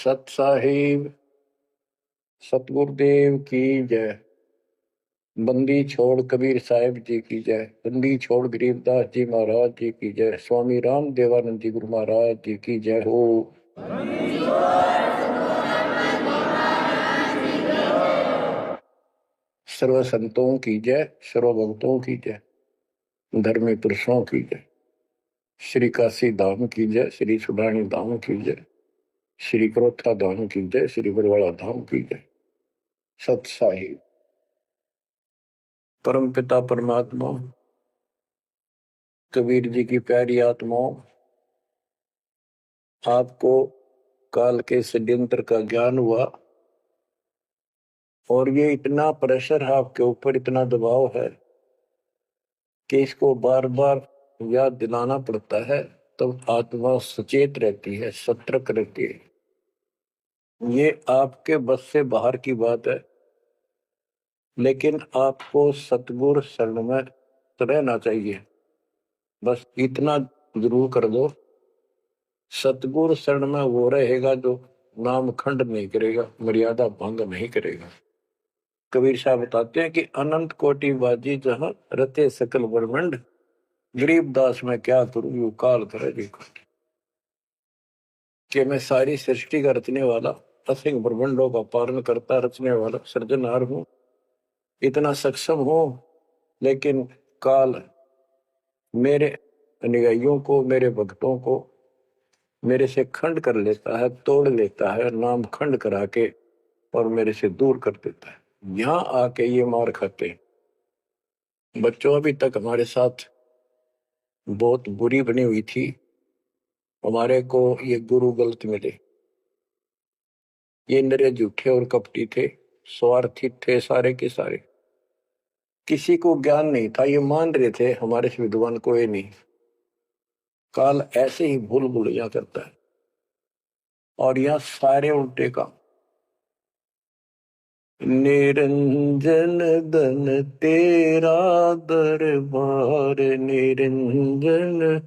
सत साहिब सतगुरुदेव की जय। बंदी छोड़ कबीर साहिब जी की जय। बंदी छोड़ गरीबदास जी महाराज जी की जय। स्वामी राम देवानंद जी गुरु महाराज जी की जय हो। सर्व संतों की जय, सर्व भक्तों की जय, धर्मी पुरुषों की जय। श्री काशी धाम की जय, श्री सुडानी धाम की जय, श्री क्रोथा धाम की जय, श्री बरवाड़ा धाम की जय। सत साहिब परम पिता परमात्मा कबीर जी की प्यारी आत्माओं, आपको काल के षड्यंत्र का ज्ञान हुआ और ये इतना प्रेशर है आपके ऊपर, इतना दबाव है कि इसको बार बार याद दिलाना पड़ता है, तब तो आत्मा सचेत रहती है, सतर्क रहती है। ये आपके बस से बाहर की बात है, लेकिन आपको सतगुरु शरण में रहना चाहिए। बस इतना जरूर कर दो, सतगुरु शरण में वो रहेगा जो नाम खंड नहीं करेगा, मर्यादा भंग नहीं करेगा। कबीर साहब बताते हैं कि अनंत कोटि बाजी जहां रते सकल ब्रह्मंड, गरीबदास में क्या करूं यू काल करे देखो। कि मैं सारी सृष्टि का रचने वाला, असिंग ब्रह्मंडों का पालन करता रचने वाला सृजनहार हूं, इतना सक्षम हूं, लेकिन काल मेरे अनुयायियों को, मेरे भक्तों को मेरे से खंड कर लेता है, तोड़ लेता है, नाम खंड करा के और मेरे से दूर कर देता है। यहां आके ये मार खाते हैं। बच्चों अभी तक हमारे साथ बहुत बुरी बनी हुई थी, हमारे को ये गुरु गलत मिले। ये नरे झूठे और कपटी थे, स्वार्थी थे सारे के सारे। किसी को ज्ञान नहीं था, ये मान रहे थे हमारे से विद्वान कोई नहीं। काल ऐसे ही भूल भुलैया करता है और यह सारे उल्टे काम। निरंजन धन तेरा दरबार, निरंजन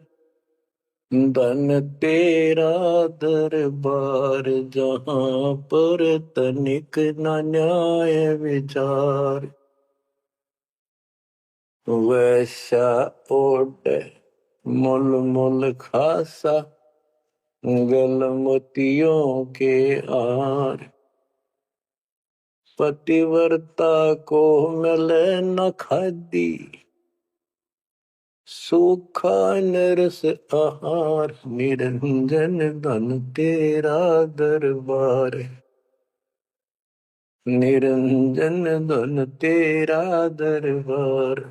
धन तेरा दरबार, जहां पर तनिक न न्याय विचार। वैसा ओट मुल मुल खासा, गल मोतियों के आर। पतिव्रता को मिले न खादी, सूखा नरस आहार। निरंजन धन तेरा दरबार, निरंजन धन तेरा दरबार।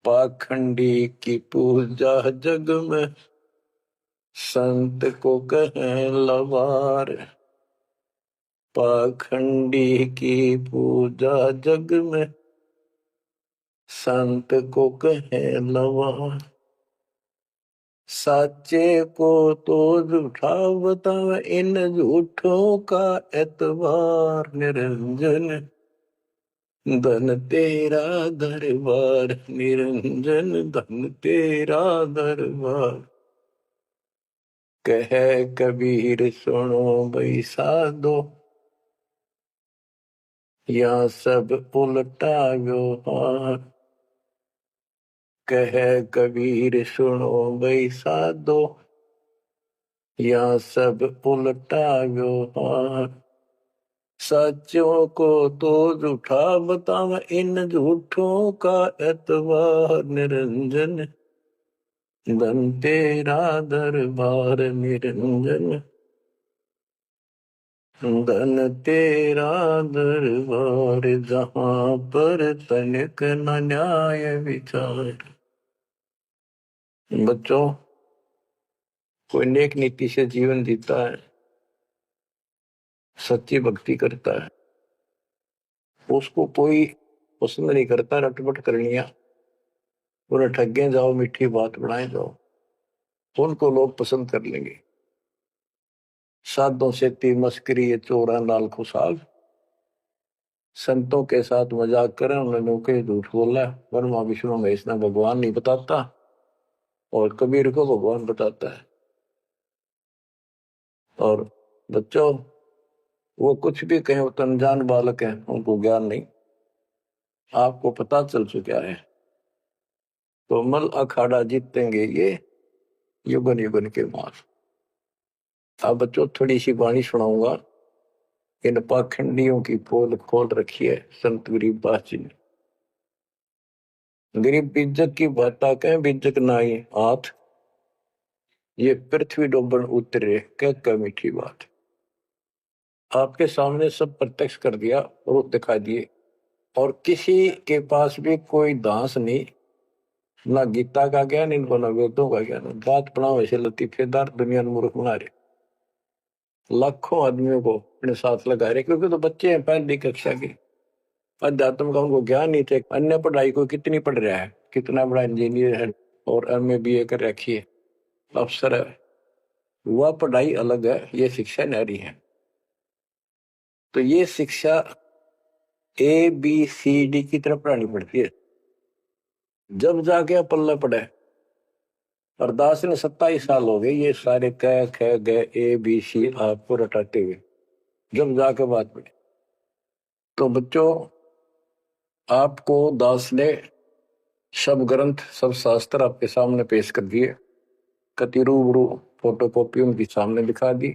पाखंडी की पूजा जग में, संत को कहें लवार। पाखंडी की पूजा जग में, संत को कहें लवार। साचे को तो झूठा बतावे, इन झूठों का एतबार। निरंजन धन तेरा दरबार, निरंजन धन तेरा दरबार। कह कबीर सुनो भाई साधो, यहाँ सब उल्टा व्यवहार। कह कबीर सुनो भाई साधो, यहाँ सब उल्टा व्यवहार। सच्चों को तो झूठा बतावा, इन झूठों का एतबार। निरंजन धन तेरा दरबार, निरंजन धन तेरा दरबार, जहां पर तनिक न न्याय विचार। बच्चों, कोई नेक नीति से जीवन जीता है, सच्ची भक्ति करता है, उसको कोई पसंद नहीं करता रटपट करनिया। पूरा ठगे जाओ, मीठी बात बढ़ाए जाओ, उनको लोग पसंद कर लेंगे। साधों से ती मस्करी चोरा नाल खुशाल, संतों के साथ मजाक करें, उन्होंने के झूठ बोला। ब्रह्मा विष्णु महेश ने भगवान नहीं बताता और कबीर को भगवान बताता है। और बच्चों, वो कुछ भी कहें, वो तो अनजान बालक हैं, उनको ज्ञान नहीं। आपको पता चल चुका है। तो मल अखाड़ा जीतेंगे ये युगन युगन के मार। अब बच्चों थोड़ी सी वाणी सुनाऊंगा। इन पाखंडियों की पोल खोल रखी है संत गरीबदास जी ने। गरीब बीजक की बाता कहें, बीजक नाई हाथ, ये पृथ्वी डोबन उतरे कह मीठी बात। आपके सामने सब प्रत्यक्ष कर दिया और दिखा दिए, और किसी के पास भी कोई दांस नहीं, ना गीता का ज्ञान इनको, ना वेदों का ज्ञान। बात पढ़ाओ ऐसे लतीफेदार, दुनिया में मूर्ख बना रहे, लाखों आदमियों को अपने साथ लगा रहे, क्योंकि तो बच्चे हैं पहली कक्षा के, अध्यात्म का उनको ज्ञान नहीं थे। अन्य पढ़ाई को कितनी पढ़ रहा है, कितना बड़ा इंजीनियर है और MA BA कर रखी है, अफसर है, वह पढ़ाई अलग है, ये शिक्षा न्यारी है। तो ये शिक्षा ABCD की तरफ पढ़ानी पड़ती है, जब जाके पल्ला पड़े। और दास ने 27 साल हो गए ये सारे कह ख ग ABC आपको रटाते हुए, जब जाके बात पड़ी। तो बच्चों, आपको दास ने सब ग्रंथ सब शास्त्र आपके सामने पेश कर दिए, कति रूबरू फोटो कॉपी उनके सामने दिखा दी,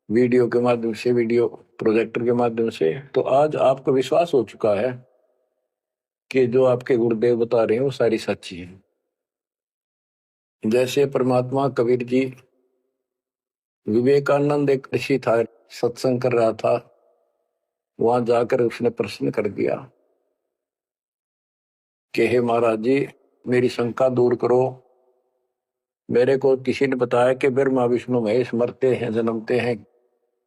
वीडियो के माध्यम से, वीडियो प्रोजेक्टर के माध्यम से। तो आज आपको विश्वास हो चुका है कि जो आपके गुरुदेव बता रहे हैं वो सारी सच्ची है। जैसे परमात्मा कबीर जी, विवेकानंद एक ऋषि था, सत्संग कर रहा था, वहां जाकर उसने प्रश्न कर दिया कि हे महाराज जी, मेरी शंका दूर करो। मेरे को किसी ने बताया कि ब्रह्मा विष्णु महेश मरते हैं जन्मते हैं,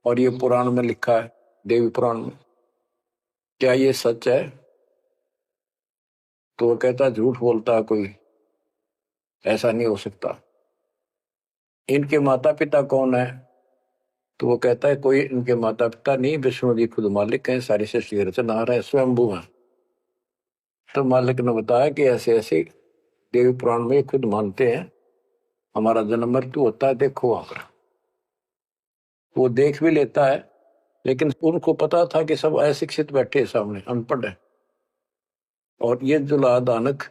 और ये पुराण में लिखा है, देवी पुराण में, क्या ये सच है? तो वो कहता झूठ बोलता है कोई, ऐसा नहीं हो सकता। इनके माता पिता कौन है? तो वो कहता है कोई इनके माता पिता नहीं, विष्णु जी खुद मालिक हैं, सारी सृष्टि की रचनहार है, स्वयंभू है। तो मालिक ने बताया कि ऐसे ऐसे देवी पुराण में खुद मानते हैं हमारा जन्म मृत्यु होता है, देखो आकर। वो देख भी लेता है, लेकिन उनको पता था कि सब अशिक्षित बैठे सामने, अनपढ़ है, और ये जुला दानक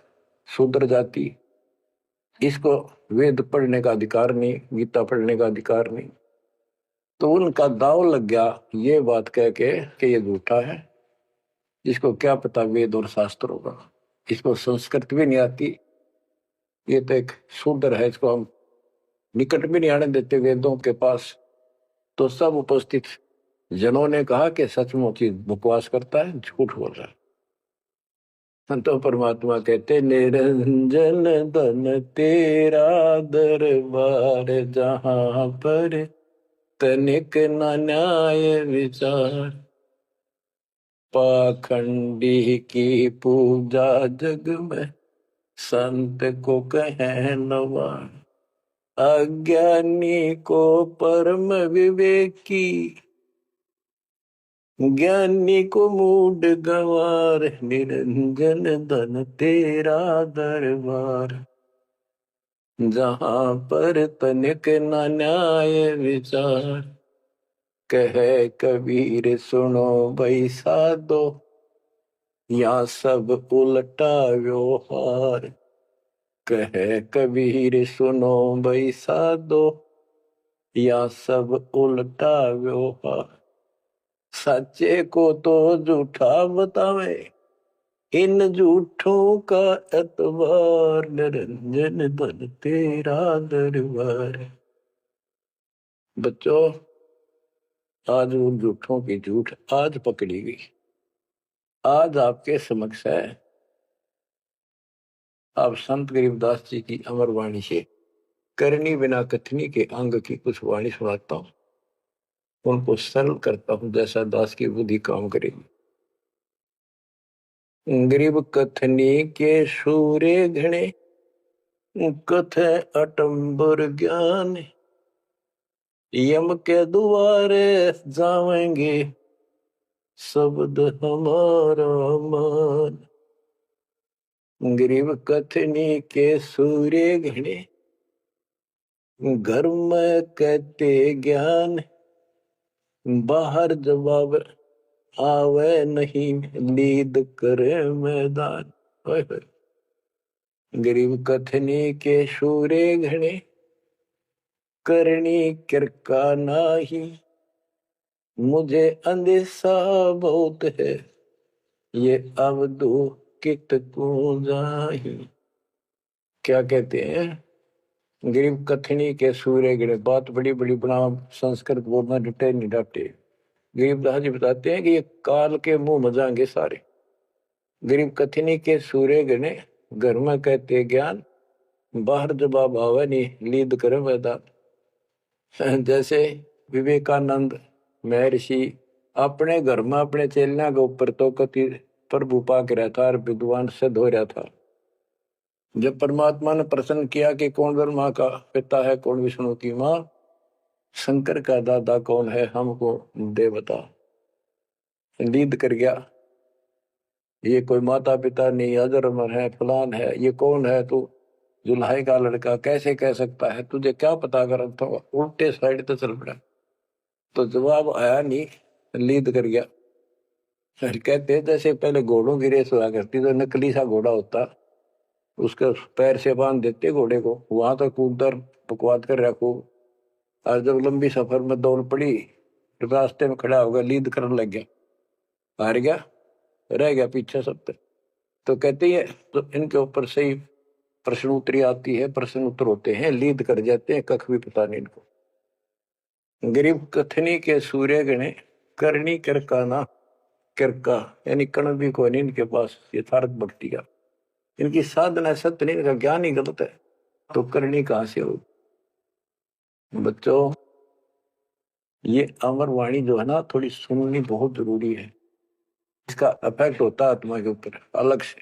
शूद्र जाति, इसको वेद पढ़ने का अधिकार नहीं, गीता पढ़ने का अधिकार नहीं। तो उनका दाव लग गया ये बात कह के कि ये झूठा है, इसको क्या पता वेद और शास्त्र होगा, इसको संस्कृत भी नहीं आती, ये तो एक शूद्र है, इसको हम निकट भी नहीं आने देते वेदों के पास। तो सब उपस्थित जनों ने कहा कि सचमुच ही बकवास करता है, झूठ बोल रहा है। संतो परमात्मा कहते निरंजन धन तेरा दरबार, जहां पर तनिक न न्याय विचार, पाखंडी की पूजा जग में संत को कहे नवार, अज्ञानी को परम विवेकी, ज्ञानी को मूड गंवार, निरंजन धन तेरा दरबार, जहां पर तनिक न न्याय विचार, कहे कबीर सुनो भाई साधो, या सब उल्टा व्यवहार, कहे कबीर सुनो भाई साधो, या सब उल्टा व्यवहार, सच्चे को तो झूठा बतावे, इन झूठों का एतबार, निरंजन धन तेरा दरबार। बच्चों, आज उन झूठों की झूठ आज पकड़ी गई, आज आपके समक्ष है। आप संत गरीबदास जी की अमर वाणी से करनी बिना कथनी के अंग की कुछ वाणी सुनाता हूं, उनको सरल करता हूं जैसा दास की बुद्धि काम करेगी। गरीब कथनी के सूर्य घने, कथ अटंबर ज्ञान, यम के द्वारे जावेंगे शब्द हमारा मान। गरीब कथनी के सूर्य घने, घर में कहते ज्ञान, बाहर जवाब आवे नहीं, लीद करे मैदान। ओए होए। गरीब कथनी के शूरे घने, करनी किरका नाही। मुझे अंदेशा बहुत है, ये अवधु कित को जाही। क्या कहते हैं? गरीब कथनी के सूर्य गिरे। बात बड़ी बड़ी बना, संस्कृत बोलना डटे नहीं डटे। गरीबदास जी बताते हैं कि ये काल के मुंह मजाएंगे सारे। गरीब कथनी के सूर्य गिने, घर में कहते ज्ञान, बाहर जवाब आवे नहीं, लीद करे मैदान। जैसे विवेकानंद महर्षि अपने घर में अपने चेलना के ऊपर तो कति प्रभु पाक रहा था और विद्वान सिद्ध हो रहा था। जब परमात्मा ने प्रश्न किया कि कौन ब्रह्मा का पिता है, कौन विष्णु की माँ, शंकर का दादा कौन है, हमको दे बता। लीद कर गया, ये कोई माता पिता नहीं, अजरमर है, फलान है, ये कौन है तू, जुल्हाई का लड़का कैसे कह सकता है, तुझे क्या पता कर, तो उल्टे साइड तो चल पड़ा। तो जवाब आया नहीं, लीद कर गया। कहते जैसे पहले घोड़ों की रेस हुआ करती, तो नकली सा घोड़ा होता, उसके पैर से बांध देते घोड़े को, वहां तक कूदकर बकवाद कर रखो। और जब लंबी सफर में दौड़ पड़ी, रास्ते में खड़ा होगा, लीद करने लग गया, हार गया, रह गया पीछे सब तक। तो कहते हैं तो इनके ऊपर सही प्रश्न उत्तरी आती है, प्रश्न उत्तर होते हैं, लीद कर जाते हैं, कख भी पता नहीं इनको। गरीब कथनी के सूर्य गणे, करनी करका ना। करका यानी कण भी कोई नहीं इनके पास यथार्थ भक्ति का। इनकी साधना सत्य नहीं, इनका ज्ञान ही गलत है, तो करनी कहां से हो? बच्चों, ये अमर वाणी जो है ना, थोड़ी सुननी बहुत जरूरी है। इसका इफेक्ट होता है आत्मा के ऊपर अलग से,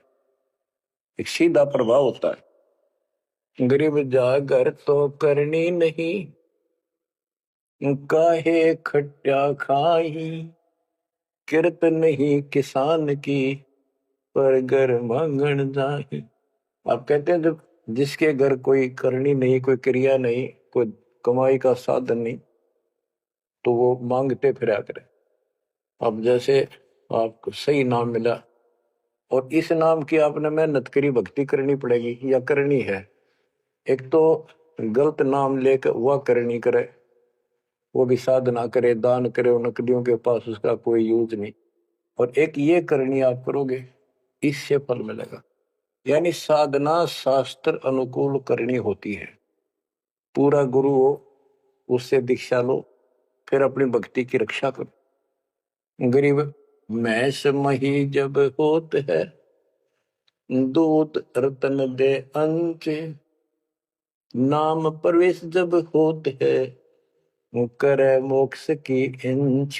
एक सीधा प्रभाव होता है। गरीब जागर तो करनी नहीं, काहे खट्या खाही। किरत नहीं किसान की, पर घर मांगन जाही। आप कहते हैं जब जिसके घर कोई करनी नहीं, कोई क्रिया नहीं, कोई कमाई का साधन नहीं, तो वो मांगते फिरा करे। अब जैसे आपको सही नाम मिला और इस नाम की आपने मेहनत करी, भक्ति करनी पड़ेगी या करनी है। एक तो गलत नाम लेकर वह करनी करे, वो भी साधना करे, दान करे, नकलियों के पास उसका कोई यूज नहीं। और एक ये करनी आप करोगे, इससे फल मिलेगा। यानी साधना शास्त्र अनुकूल करनी होती है। पूरा गुरु हो, उससे दीक्षा लो, फिर अपनी भक्ति की रक्षा करो। गरीब मैस मही जब होत है, दूत रतन दे अंच। नाम प्रवेश जब होत है, करे मोक्ष की इंच।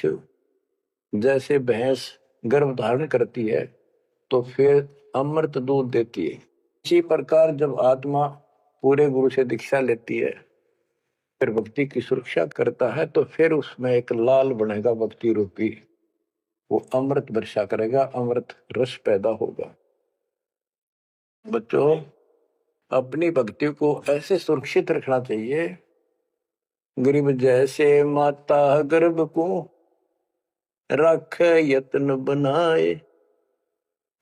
जैसे भैंस गर्भ धारण करती है तो फिर अमृत दूध देती है, इसी प्रकार जब आत्मा पूरे गुरु से दीक्षा लेती है, फिर भक्ति की सुरक्षा करता है, तो फिर उसमें एक लाल बनेगा भक्ति रूपी, वो अमृत वर्षा करेगा, अमृत रस पैदा होगा। बच्चों, अपनी भक्ति को ऐसे सुरक्षित रखना चाहिए। गरीब जैसे माता गर्भ को रख यत्न बनाए,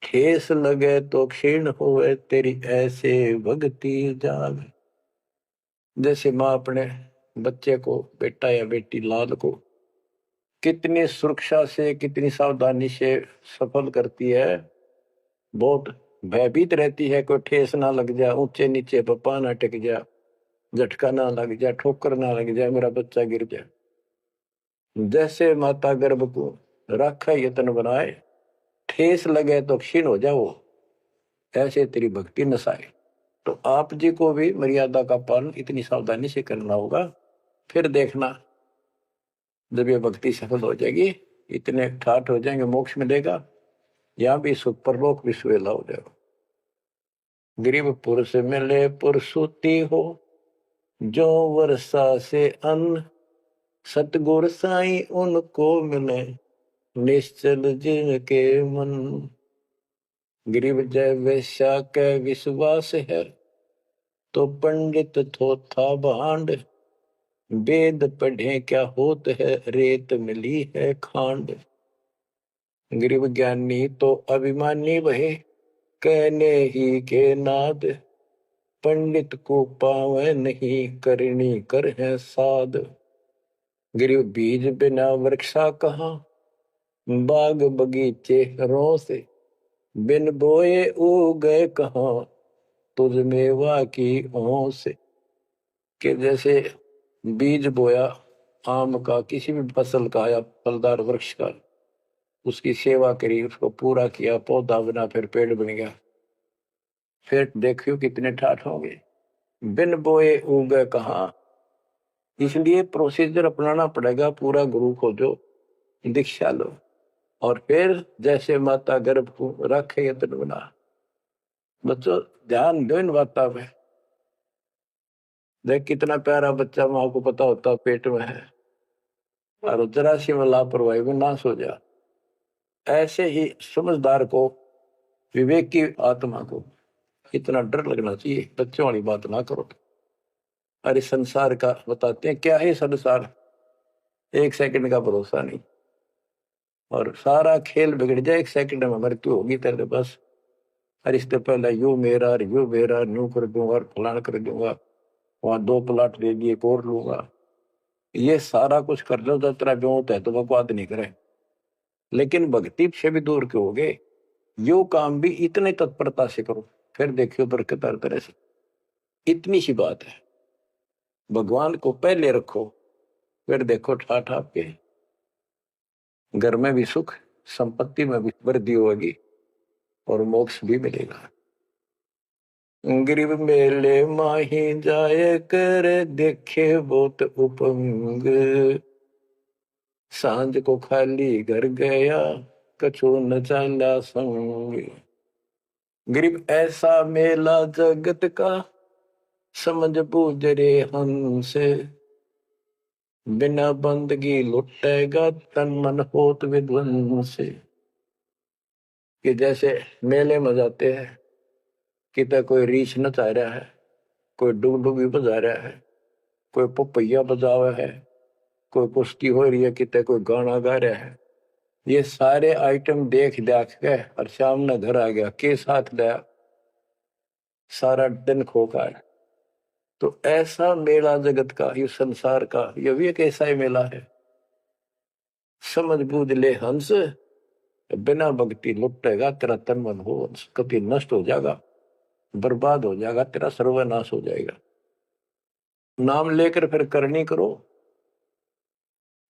ठेस लगे तो क्षीण होए, तेरी ऐसे भक्ति जाग। जैसे माँ अपने बच्चे को, बेटा या बेटी लाल को कितनी सुरक्षा से, कितनी सावधानी से सफल करती है, बहुत भयभीत रहती है, कोई ठेस ना लग जाए, ऊंचे नीचे पप्पा ना टिक जाए, झटका ना लग जाए, ठोकर ना लग जाए, मेरा बच्चा गिर जाए। जैसे माता गर्भ को रखा यत्न बनाए, ठेस लगे तो क्षीण हो जाओ, ऐसे तेरी भक्ति नसाए। तो आप जी को भी मर्यादा का पालन इतनी सावधानी से करना होगा। फिर देखना, जब ये भक्ति सफल हो जाएगी, इतने ठाठ हो जाएंगे, मोक्ष मिलेगा, यहाँ भी सुख, परलोक भी सुहेला हो जाएगा। गरीब पुरुष मिले पुरसुती हो, जो वर्षा से अन्न। सतगुर साई उनको मिले, निश्चल जिनके मन। गरीब जय वैश्या के विश्वास है, तो पंडित थोथा भांड। वेद पढ़े क्या होत है, रेत मिली है खांड। गरीब ज्ञानी तो अभिमानी वहे, कहने ही के नाद। पंडित को पावे नहीं, करनी कर है साध। गरीब बीज बिना वृक्षा कहाँ, बाग बगीचे रो से। बिन बोए उगे कहाँ, तुझ मेवा की ओं से। कि जैसे बीज बोया आम का, किसी भी फसल का या फलदार वृक्ष का, उसकी सेवा करी, उसको पूरा किया, पौधा बना, फिर पेड़ बन गया, फिर देखियो कितने ठाठ होंगे। बिन बोए उगे कहाँ, इसलिए प्रोसीजर अपनाना पड़ेगा। पूरा गुरु खोजो, दीक्षा लो, और फिर जैसे माता गर्भ को रखे यत्न बना। बच्चों ध्यान दो इन बातों पे। देख कितना प्यारा बच्चा, माँ को पता होता पेट में है, और जरा सी में लापरवाही में नाश हो जा। ऐसे ही समझदार को, विवेक की आत्मा को इतना डर लगना चाहिए। बच्चों वाली बात ना करो। अरे संसार का बताते हैं क्या है संसार, एक सेकंड का भरोसा नहीं, और सारा खेल बिगड़ जाए, एक सेकंड में मृत्यु होगी तेरे बस। अरे इससे पहले यू मेरा, यू मेरा, न्यू कर दूंगा और फलान कर दूंगा, वहां 2 प्लाट दे दिए, एक और लूंगा। ये सारा कुछ कर लो तो तेरा ब्योत है तो बकवाद नहीं करे, लेकिन भक्ति से भी दूर क्यों हो गए। यो काम भी इतने तत्परता से करो, फिर देखियो बरकत हर तरह से। इतनी सी बात है, भगवान को पहले रखो, फिर देखो ठाठ आपके घर में भी सुख, संपत्ति में भी वृद्धि होगी, और मोक्ष भी मिलेगा। गरीब मेले माही जाए कर, देखे बहुत उपंग। सांझ को खाली घर गया, कछु न चाला संग। गरीब ऐसा मेला जगत का, समझ बूझ रे हंस। बिना बंदगी लुटेगा, तन मन होत विध्वंस। कि जैसे मेले में जाते हैं, कितना कोई रीछ नचा रहा है, कोई डुगडुगी बजा रहा है, कोई पपैया बजावा है, कोई कुश्ती हो रही है, कितने कोई गाना गा रहा है। ये सारे आइटम देख देख के और शाम ने घर आ गया, के साथ गया, सारा दिन खोखा है। तो ऐसा मेला जगत का, ये संसार का, ये भी एक ऐसा ही मेला है। समझ बूझ ले हंस, बिना भक्ति लुटेगा तेरा तन मन हो, कभी नष्ट हो जाएगा, बर्बाद हो जाएगा, तेरा सर्वनाश हो जाएगा। नाम लेकर फिर करनी करो,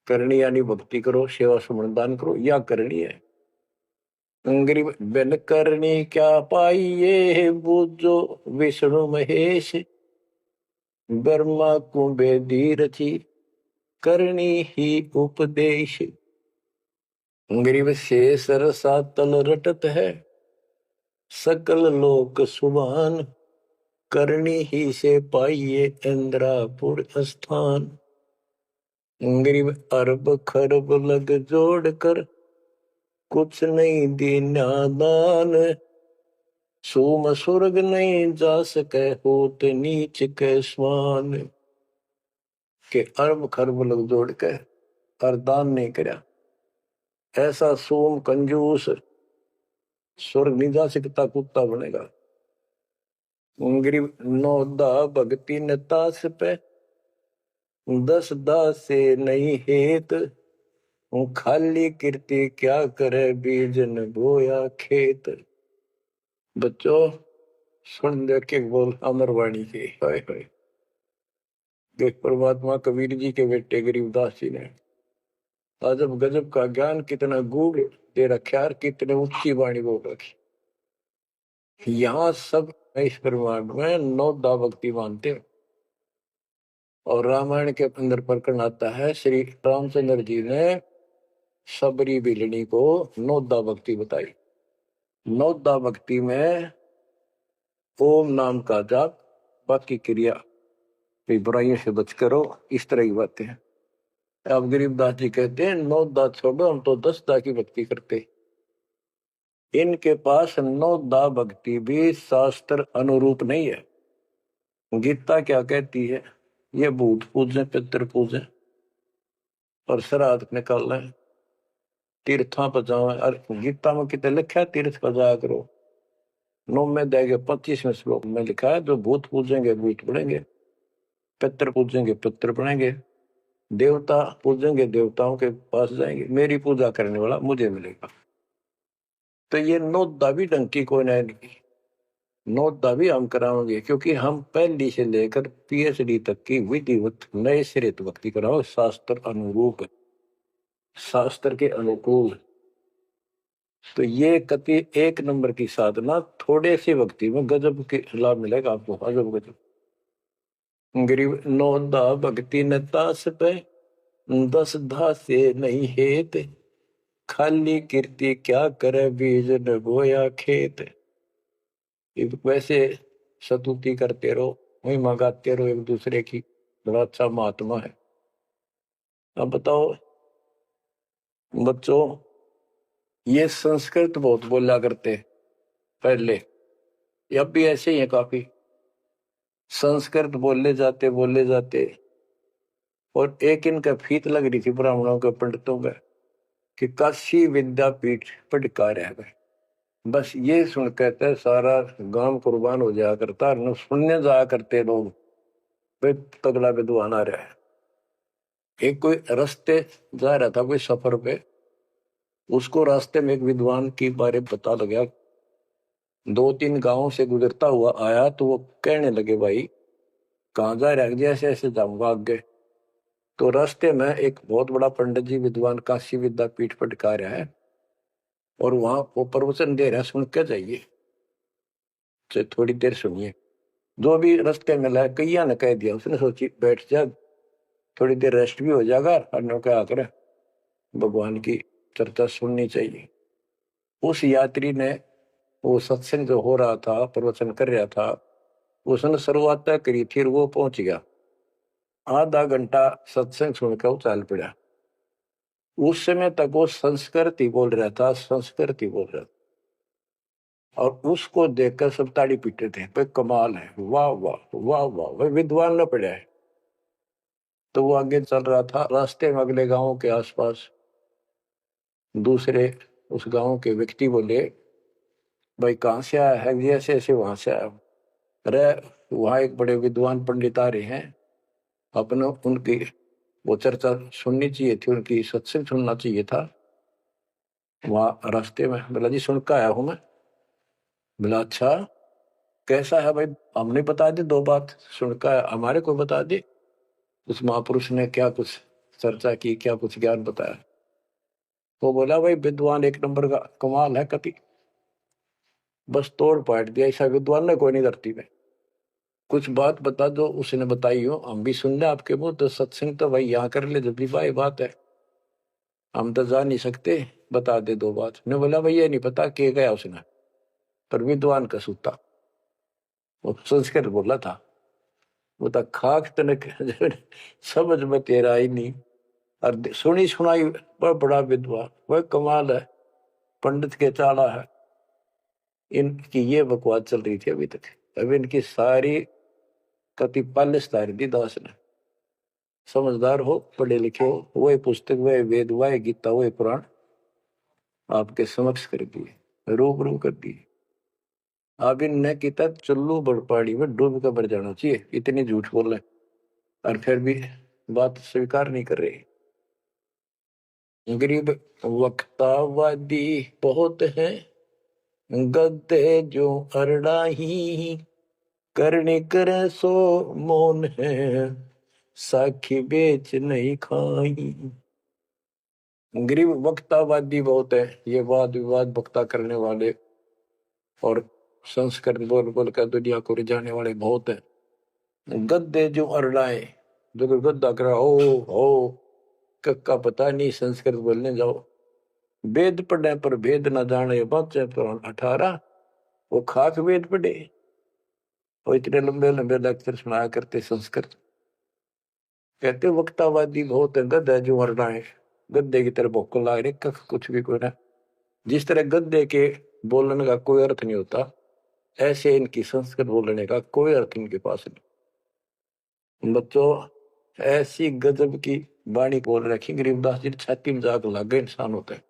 करनी यानी भक्ति करो, सेवा सुमन दान करो, या करनी है। गरीब बिन करनी क्या पाइये, बूझो विष्णु महेश। ब्रह्मा को बेदी रची, करनी ही उपदेश। गरीब शेष रसातल रटत है, सकल लोक सुभान। करनी ही से पाइये इंद्रापुर स्थान। गरीब अरब खरब लग जोड़ कर, कुछ नहीं दीना दान। सोम स्वर्ग नहीं जा सके, होत नीच के स्वान। के अरब खरब लग जोड़ के और दान नहीं करया, ऐसा सोम कंजूस स्वर्ग नहीं जा सकता, कुत्ता बनेगा। गरीब नौदा भक्ति नतास पे, 10 दास से नहीं हेत। खाली कीर्ति क्या करे, बीज न बोया खेत। बच्चों सुन दे के बोल अमरवाणी के, हाय हाय। देख परमात्मा कबीर जी के बेटे गरीबदास जी ने अजब गजब का ज्ञान कितना गूढ़ दे रखा, कितने ऊंची वाणी बोल रखी। यहाँ सब इस ब्रह्मांड में 9 दा भक्ति मानते हैं, और रामायण के अंदर प्रकरण आता है, श्री रामचंद्र जी ने सबरी बिलनी को 9 दा भक्ति बताई। 9 दा भक्ति में ओम नाम का जाप, बाकी क्रिया, बुराइयों से बच करो, इस तरह की बातें हैं। अब गरीबदास जी कहते हैं 9 दा छोड़ो, हम तो 10 दा की भक्ति करते। इनके पास 9 दा भक्ति भी शास्त्र अनुरूप नहीं है। गीता क्या कहती है, ये भूत पूजे पितर पूजे और श्राद्ध निकाल लें, तीर्थां पर जाओ। और गीता में कितने लिखा है तीर्थ पर जाया करो। 9 में देगे 25वें श्लोक में लिखा है जो भूत पूजेंगे भूत बढ़ेंगे, पितर पूजेंगे पितर बढ़ेंगे, देवता पूजेंगे देवताओं के पास जाएंगे, मेरी पूजा करने वाला मुझे मिलेगा। तो ये नोदा भी डंकी कोई नहीं, नोदा भी हम कराओगे क्योंकि हम पहली से लेकर पीएचडी तक की विधिवत नए सिरे भक्ति कराओ, शास्त्र अनुरूप, शास्त्र के अनुकूल। तो ये कति एक नंबर की साधना, थोड़े से भक्ति में गजब के लाभ मिलेगा आपको, अजब गजब। गरीब नौदा भक्ति न तास पे, 10 धा से नहीं हेत, खाली कीर्ति क्या करे बीज न बोया खेत। वैसे स्तुति करते रहो, वही मंगाते रहो एक दूसरे की, बड़ा अच्छा महात्मा है। अब बताओ बच्चों, ये संस्कृत बहुत बोला करते पहले, अब भी ऐसे ही है काफी। संस्कृत बोले जाते और एक इनका फीत लग रही थी ब्राह्मणों के पंडितों का कि काशी विद्यापीठ पढ़का रह गए। बस ये सुन कहते सारा गांव कुर्बान हो जाया करता, सुनने जाया करते लोग, वे तगड़ा विद्वान आ रहा है। एक कोई रास्ते जा रहा था कोई सफर पे, उसको रास्ते में एक विद्वान की बारे पता लगा, 2-3 गांवों से गुजरता हुआ आया, तो वो कहने लगे भाई कहाँ जा रहा है, ऐसे ऐसे जाऊंगा आगे। तो रास्ते में एक बहुत बड़ा पंडित जी विद्वान काशी विद्यापीठ पढ़का रहा है और वहां वो प्रवचन दे रहा है, सुन के जाइए, तो थोड़ी देर सुनिए। जो भी रास्ते में लाया कैया ने कह दिया, उसने सोची बैठ जा, थोड़ी देर रेस्ट भी हो जाएगा और क्या करे भगवान की चर्चा सुननी चाहिए। उस यात्री ने वो सत्संग जो हो रहा था, प्रवचन कर रहा था, उसने शुरुआत तय करी थी, वो पहुंच गया। आधा घंटा सत्संग सुनकर वो चल पड़ा। उस समय तक वो संस्कृत ही बोल रहा था, संस्कृत ही बोल रहा था, और उसको देखकर सब ताड़ी पीटते थे, भाई कमाल है, वाह वाह वाह वाह, भाई विद्वान न पड़ा है। तो वो आगे चल रहा था, रास्ते में अगले गांव के आसपास दूसरे उस गांव के व्यक्ति बोले भाई कहाँ से आया है, ऐसे ऐसे वहां से आया। अरे वहां एक बड़े विद्वान पंडित आ रहे हैं, अपने उनकी वो चर्चा सुननी चाहिए थी, उनकी सत्संग सुनना चाहिए था। वहां रास्ते में बोला जी सुन के आया हूं मैं। बोला अच्छा कैसा है भाई, हमने बता दी 2 बात, सुन के हमारे को बता दी। उस महापुरुष ने क्या कुछ चर्चा की, क्या कुछ ज्ञान बताया। वो बोला भाई विद्वान एक नंबर का, कमाल है, कति बस तोड़ पाट दिया, ऐसा विद्वान ने कोई नहीं धरती में। कुछ बात बता दो, उसने बताई हो, हम भी सुन ले आपके मुंह, तो सत्संग तो भाई यहाँ कर ले, जब भी भाई बात है, हम तो जा नहीं सकते, बता दे 2 बात। ने बोला भाई ये नहीं पता के गया उसने, पर विद्वान का सूता, वो संस्कृत बोला था। वो तो खाक तनक समझ में तेरा ही नहीं, और सुनी सुनाई वह बड़ा विद्वान, वह कमाल है, पंडित के चाला है। इनकी ये बकवास चल रही थी अभी तक। अब इनकी सारी कति पालिश तार दी दास ने। समझदार हो, पढ़े लिखे हो, वही पुस्तक, वही वेद, वही गीता, वही पुराण आपके समक्ष कर दिए, रूबरू कर दिए। अब इनने किता चुल्लू बड़पाड़ी में डूब कर मर जाना चाहिए, इतनी झूठ बोल रहे, और फिर भी बात स्वीकार नहीं कर रहे। गरीब वक्तावादी बहुत है, गद्दे जो अरड़ाही, करने करे सो मौन है, साखी बेच नहीं खाई। गरीब वक्तावादी बहुत है, ये वाद विवाद वक्ता करने वाले और संस्कृत बोल बोल कर दुनिया को रिझाने वाले बहुत है। गद्दे जो अरड़ाए, जो गद्दा करा हो कक्का पता नहीं, संस्कृत बोलने जाओ, वेद पढ़े पर भेद न जाने, बच्चे पुराण 18, वो खाक वेद पढ़े, वो इतने लंबे लंबे लेक्चर सुनाया करते संस्कृत। कहते वक्तावादी बहुत है, गद्दा जो अरड़ाए, गद्दे की तरह भोक ला रहे, कख कुछ भी कोई ना। जिस तरह गद्दे के बोलने का कोई अर्थ नहीं होता, ऐसे इनकी संस्कृत बोलने का कोई अर्थ इनके पास नहीं। बच्चों ऐसी गजब की वाणी बोल रखी गरीबदास जी, छाती में जाग लग गए इंसान होता है।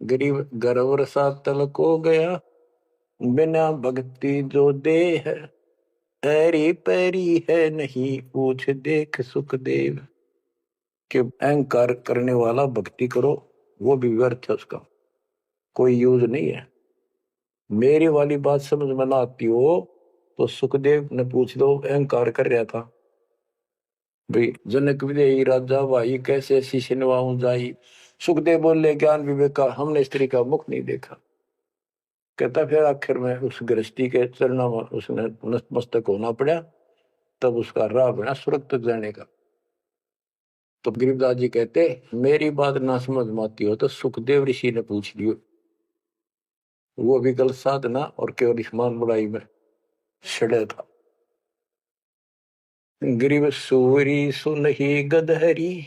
गरीब गर्वर सा तलक हो गया, बिना भक्ति जो दे है, ऐरी पैरी है नहीं पूछ देख सुखदेव। कि अहंकार करने वाला भक्ति करो, वो भी व्यर्थ है, उसका कोई यूज नहीं है। मेरी वाली बात समझ में ना आती हो तो सुखदेव ने पूछ लो, अहंकार कर रहा था भाई। जनक विदेही राजा भाई कैसे शीश निभाऊं जाई। सुखदेव बोले ज्ञान विवेक का हमने स्त्री का मुख नहीं देखा। कहता फिर आखिर में उस गृहस्थी के चरणों में उसने नतमस्तक होना पड़ा, तब उसका राह बना स्वर्ग तक जाने का। तो गरीबदास जी कहते मेरी बात ना समझ में आती हो तो सुखदेव ऋषि ने पूछ लियो। वो भी गलत साधना और केवल ईमान बुराई में सड़े था। गरीब सूरी सुनही गदहरी,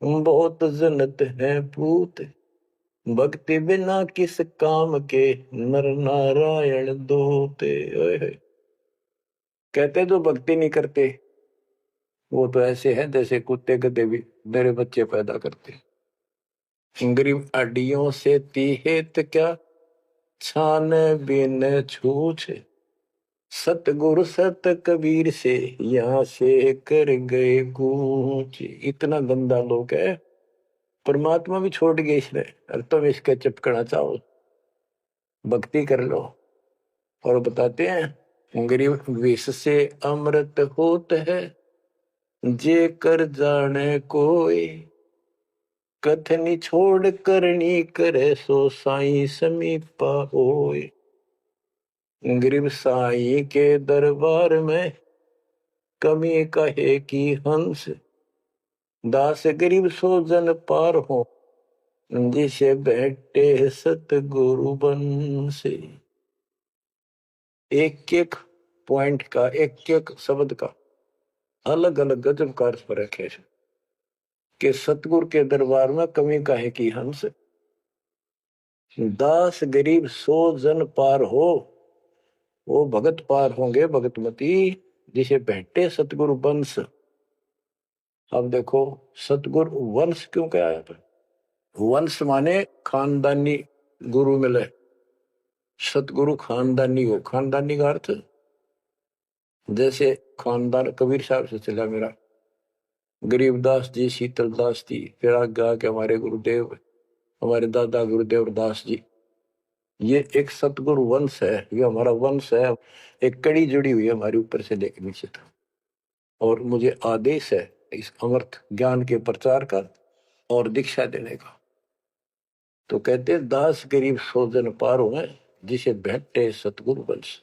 बहुत जनत है पूत, भक्ति बिना किस काम के, नर नारायण दोते। ओए होए। कहते जो भक्ति नहीं करते वो तो ऐसे हैं जैसे कुत्ते गधे भी मेरे बच्चे पैदा करते। गरीब अड्डियों से तीहेत क्या, छान बिन छूछ, सतगुरु सत कबीर से यहाँ से कर गए कूच। इतना गंदा लोग है, परमात्मा भी छोड़ गए इसने, और तुम इसके चिपकना चाहो, भक्ति कर लो। और बताते हैं गरीब विष से अमृत होत है, जे कर जाने कोई, कथनी छोड़ करनी करे सो साई समीपा होए। गरीब साई के दरबार में कमी कहे की हंस, दास गरीब सो जन पार हो, जिसे बैठे सतगुरु बंसे। एक एक पॉइंट का, एक एक शब्द का अलग अलग गजब का अर्थ फर्क है। कि सतगुरु के दरबार में कमी काहे की हंस, दास गरीब सो जन पार हो, वो भगत पार होंगे भगतमती, जिसे बैठे सतगुरु वंश। अब देखो सतगुरु वंश क्यों कहा है। वंश माने खानदानी गुरु मिले, सतगुरु खानदानी हो। खानदानी का अर्थ जैसे खानदान कबीर साहब से चला मेरा, गरीबदास जी, शीतलदास जी, फिर आगे आके हमारे गुरुदेव, हमारे दादा गुरुदेव दास जी। ये एक सतगुरु वंश है, ये हमारा वंश है। एक कड़ी जुड़ी हुई है हमारे ऊपर से लेकर नीचे तक। और मुझे आदेश है इस अमृत ज्ञान के प्रचार का और दीक्षा देने का। तो कहते दास गरीब सोजन पारो है, जिसे बैठे सतगुरु वंश।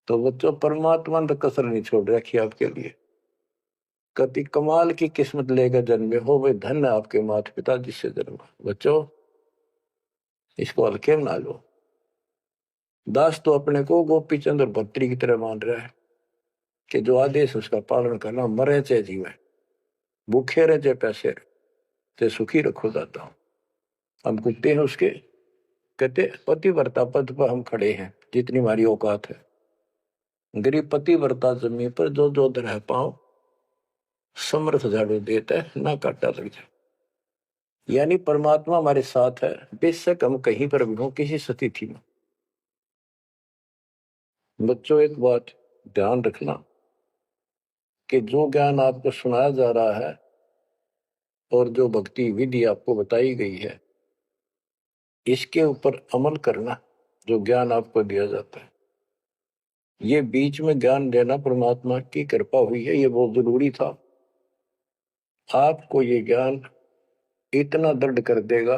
तो बच्चों परमात्मा ने कसर नहीं छोड़ रखी आपके लिए। कति कमाल की किस्मत लेकर जन्मे हो, वे धन आपके माता पिता जिससे जन्मा। बच्चों इसको हल्के में ना लो। दास तो अपने को गोपी चंद्र भट्टरी की तरह मान रहा है कि जो आदेश उसका पालन करना, मरे चाहे जीवे, भूखे रहे चाहे पैसे रहे, चाहे सुखी रखो दाता हूं। हम कुत्ते हैं उसके। कहते पतिव्रता पद पर हम खड़े हैं जितनी हमारी औकात है। गरीब पतिव्रता जमीन पर जो जो रह पाओ, समर्थ झाड़ू देता है ना काटा लग जाए। यानी परमात्मा हमारे साथ है, बेशक हम कहीं पर भी हो, किसी स्थिति में। बच्चों एक बात ध्यान रखना कि जो ज्ञान आपको सुनाया जा रहा है और जो भक्ति विधि आपको बताई गई है, इसके ऊपर अमल करना। जो ज्ञान आपको दिया जाता है, ये बीच में ज्ञान देना परमात्मा की कृपा हुई है, ये बहुत जरूरी था। आपको ये ज्ञान इतना दृढ़ कर देगा,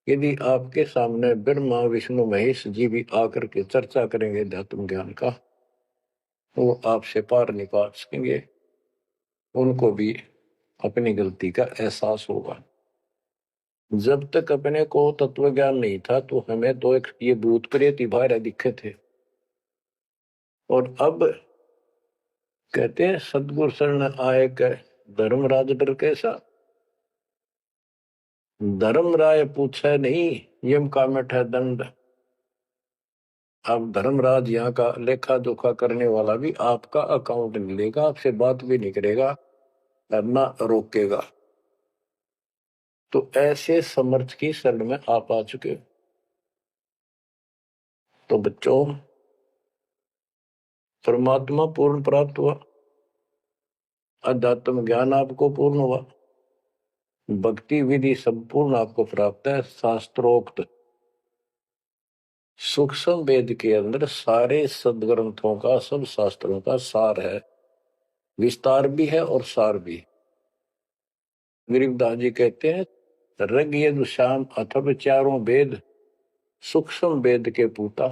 यदि आपके सामने ब्रह्मा विष्णु महेश जी भी आकर के चर्चा करेंगे अध्यात्म ज्ञान का, तो वो आपसे पार नहीं पा सकेंगे। उनको भी अपनी गलती का एहसास होगा। जब तक अपने को तत्व ज्ञान नहीं था तो हमें तो एक ये भूत प्रेत ही बाहर दिखे थे। और अब कहते हैं सतगुरु शरण आए के धर्मराज डर कैसा। धर्म राय पूछे नहीं, यम का मिठा दंड। अब धर्मराज यहाँ का लेखा जोखा करने वाला भी आपका अकाउंट नहीं लेगा, आपसे बात भी नहीं करेगा, ना रोकेगा। तो ऐसे समर्थ की शरण में आप आ चुके हो। तो बच्चों, परमात्मा पूर्ण प्राप्त हुआ, अध्यात्म ज्ञान आपको पूर्ण हुआ, भक्ति विधि संपूर्ण आपको प्राप्त है। शास्त्रोक्त सूक्ष्म वेद के अंदर सारे सदग्रंथों का, सब शास्त्रों का सार है, विस्तार भी है और सार भी। गरीबदास जी कहते हैं, ऋग यजुः साम अथर्व चारों वेद सूक्ष्म वेद के पूता।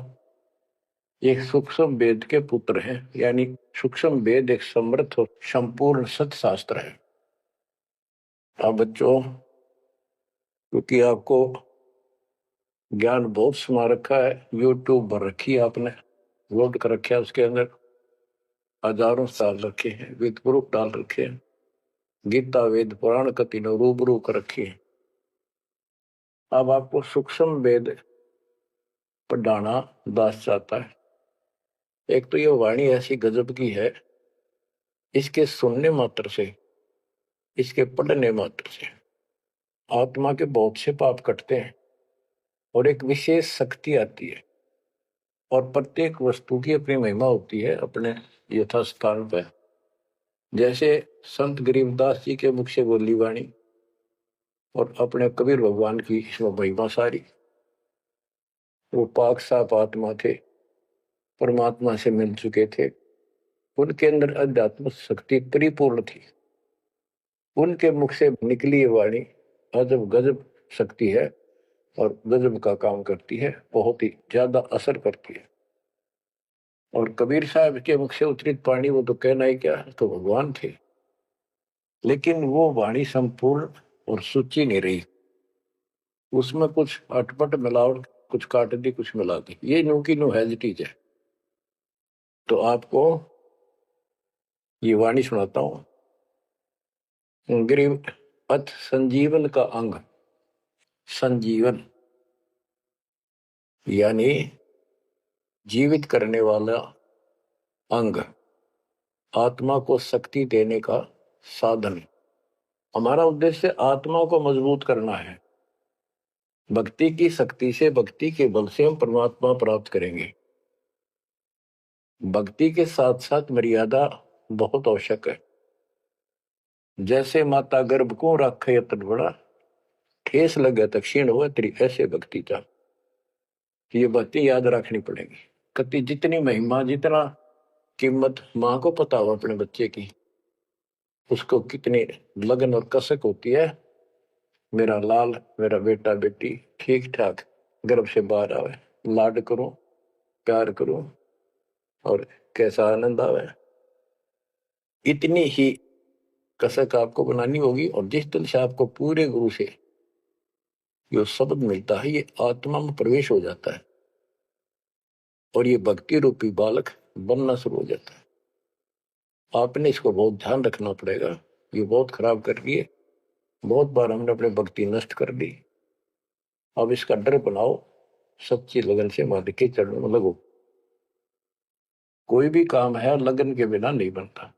एक सूक्ष्म वेद के पुत्र हैं, यानी सूक्ष्म वेद एक समर्थ और संपूर्ण सत्शास्त्र है। अब बच्चों, क्योंकि आपको ज्ञान बहुत समा रखा है, यूट्यूब पर रखी है आपने, लोड कर रखा है, उसके अंदर हजारों साल रखे हैं, वेद प्रूफ डाल रखे हैं, गीता वेद पुराण का तीनों रूबरू कर रखी है। अब आपको सूक्ष्म वेद पढ़ाना दास चाहता है। एक तो ये वाणी ऐसी गजब की है, इसके सुनने मात्र से, इसके पढ़ने मात्र से आत्मा के बहुत से पाप कटते हैं और एक विशेष शक्ति आती है। और प्रत्येक वस्तु की अपनी महिमा होती है अपने यथास्थान पर। जैसे संत गरीबदास जी के मुख से बोली वाणी और अपने कबीर भगवान की इसमें महिमा सारी। वो पाक साफ आत्मा थे, परमात्मा से मिल चुके थे, उनके अंदर अध्यात्म शक्ति परिपूर्ण थी। उनके मुख से निकली वाणी अजब गजब शक्ति है और गजब का काम करती है, बहुत ही ज्यादा असर करती है। और कबीर साहब के मुख से उतरित वाणी, वो तो कहना ही क्या, तो भगवान थे। लेकिन वो वाणी संपूर्ण और सुची नहीं रही, उसमें कुछ अटपट मिलावट, कुछ काट दी, कुछ मिला दी, ये नो की नो हैजिटीज है। तो आपको ये वाणी सुनाता हूं। गरीब अथ संजीवन का अंग, संजीवन यानी जीवित करने वाला अंग, आत्मा को शक्ति देने का साधन। हमारा उद्देश्य आत्मा को मजबूत करना है। भक्ति की शक्ति से, भक्ति के बल से हम परमात्मा प्राप्त करेंगे। भक्ति के साथ साथ मर्यादा बहुत आवश्यक है। जैसे माता गर्भ को रखे तट बड़ा, ठेस लगे तो क्षीण हो तेरी, ऐसे भक्ति का ये बातें याद रखनी पड़ेगी। कति जितनी महिमा, जितना कीमत माँ को पता हो अपने बच्चे की, उसको कितनी लगन और कसक होती है, मेरा लाल, मेरा बेटा बेटी ठीक ठाक गर्भ से बाहर आवे, लाड करूं, प्यार करूं और कैसा आनंद आवे। इतनी ही कसक आपको बनानी होगी। और जिस तरह से आपको पूरे गुरु से जो शब्द मिलता है, ये आत्मा में प्रवेश हो जाता है और ये भक्ति रूपी बालक बनना शुरू हो जाता है। आपने इसको बहुत ध्यान रखना पड़ेगा। ये बहुत खराब कर रही है, बहुत बार हमने अपनी भक्ति नष्ट कर दी। अब इसका डर बनाओ, सच्ची लगन से मालिक के चरणों में लगो। कोई भी काम है लगन के बिना नहीं बनता।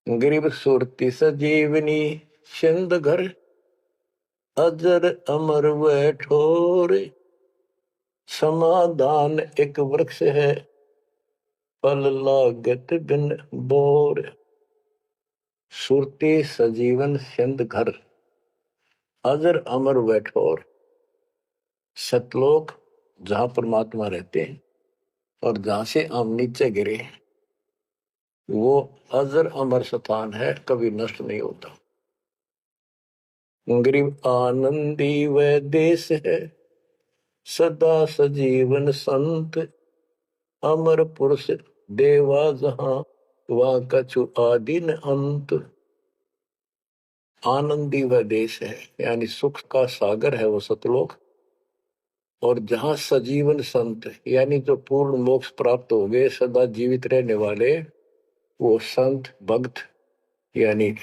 गरीब सुरती सजीवनी सिंध घर, अजर अमर व ठोर, समाधान एक वृक्ष है, फल लागत बिन बोर। सुरती सजीवन सिंध घर, अजर अमर व ठोर। सतलोक जहां परमात्मा रहते हैं और जहां से हम नीचे गिरे, वो अजर अमर स्थान है, कभी नष्ट नहीं होता। गरीब आनंदी वह देश है, सदा सजीवन संत, अमर पुरुष देवा जहां, वह कछु आदि न अंत। आनंदी वह देश है, यानी सुख का सागर है वो सतलोक। और जहां सजीवन संत, यानी जो पूर्ण मोक्ष प्राप्त हो गए, सदा जीवित रहने वाले, वो संत भक्त यानी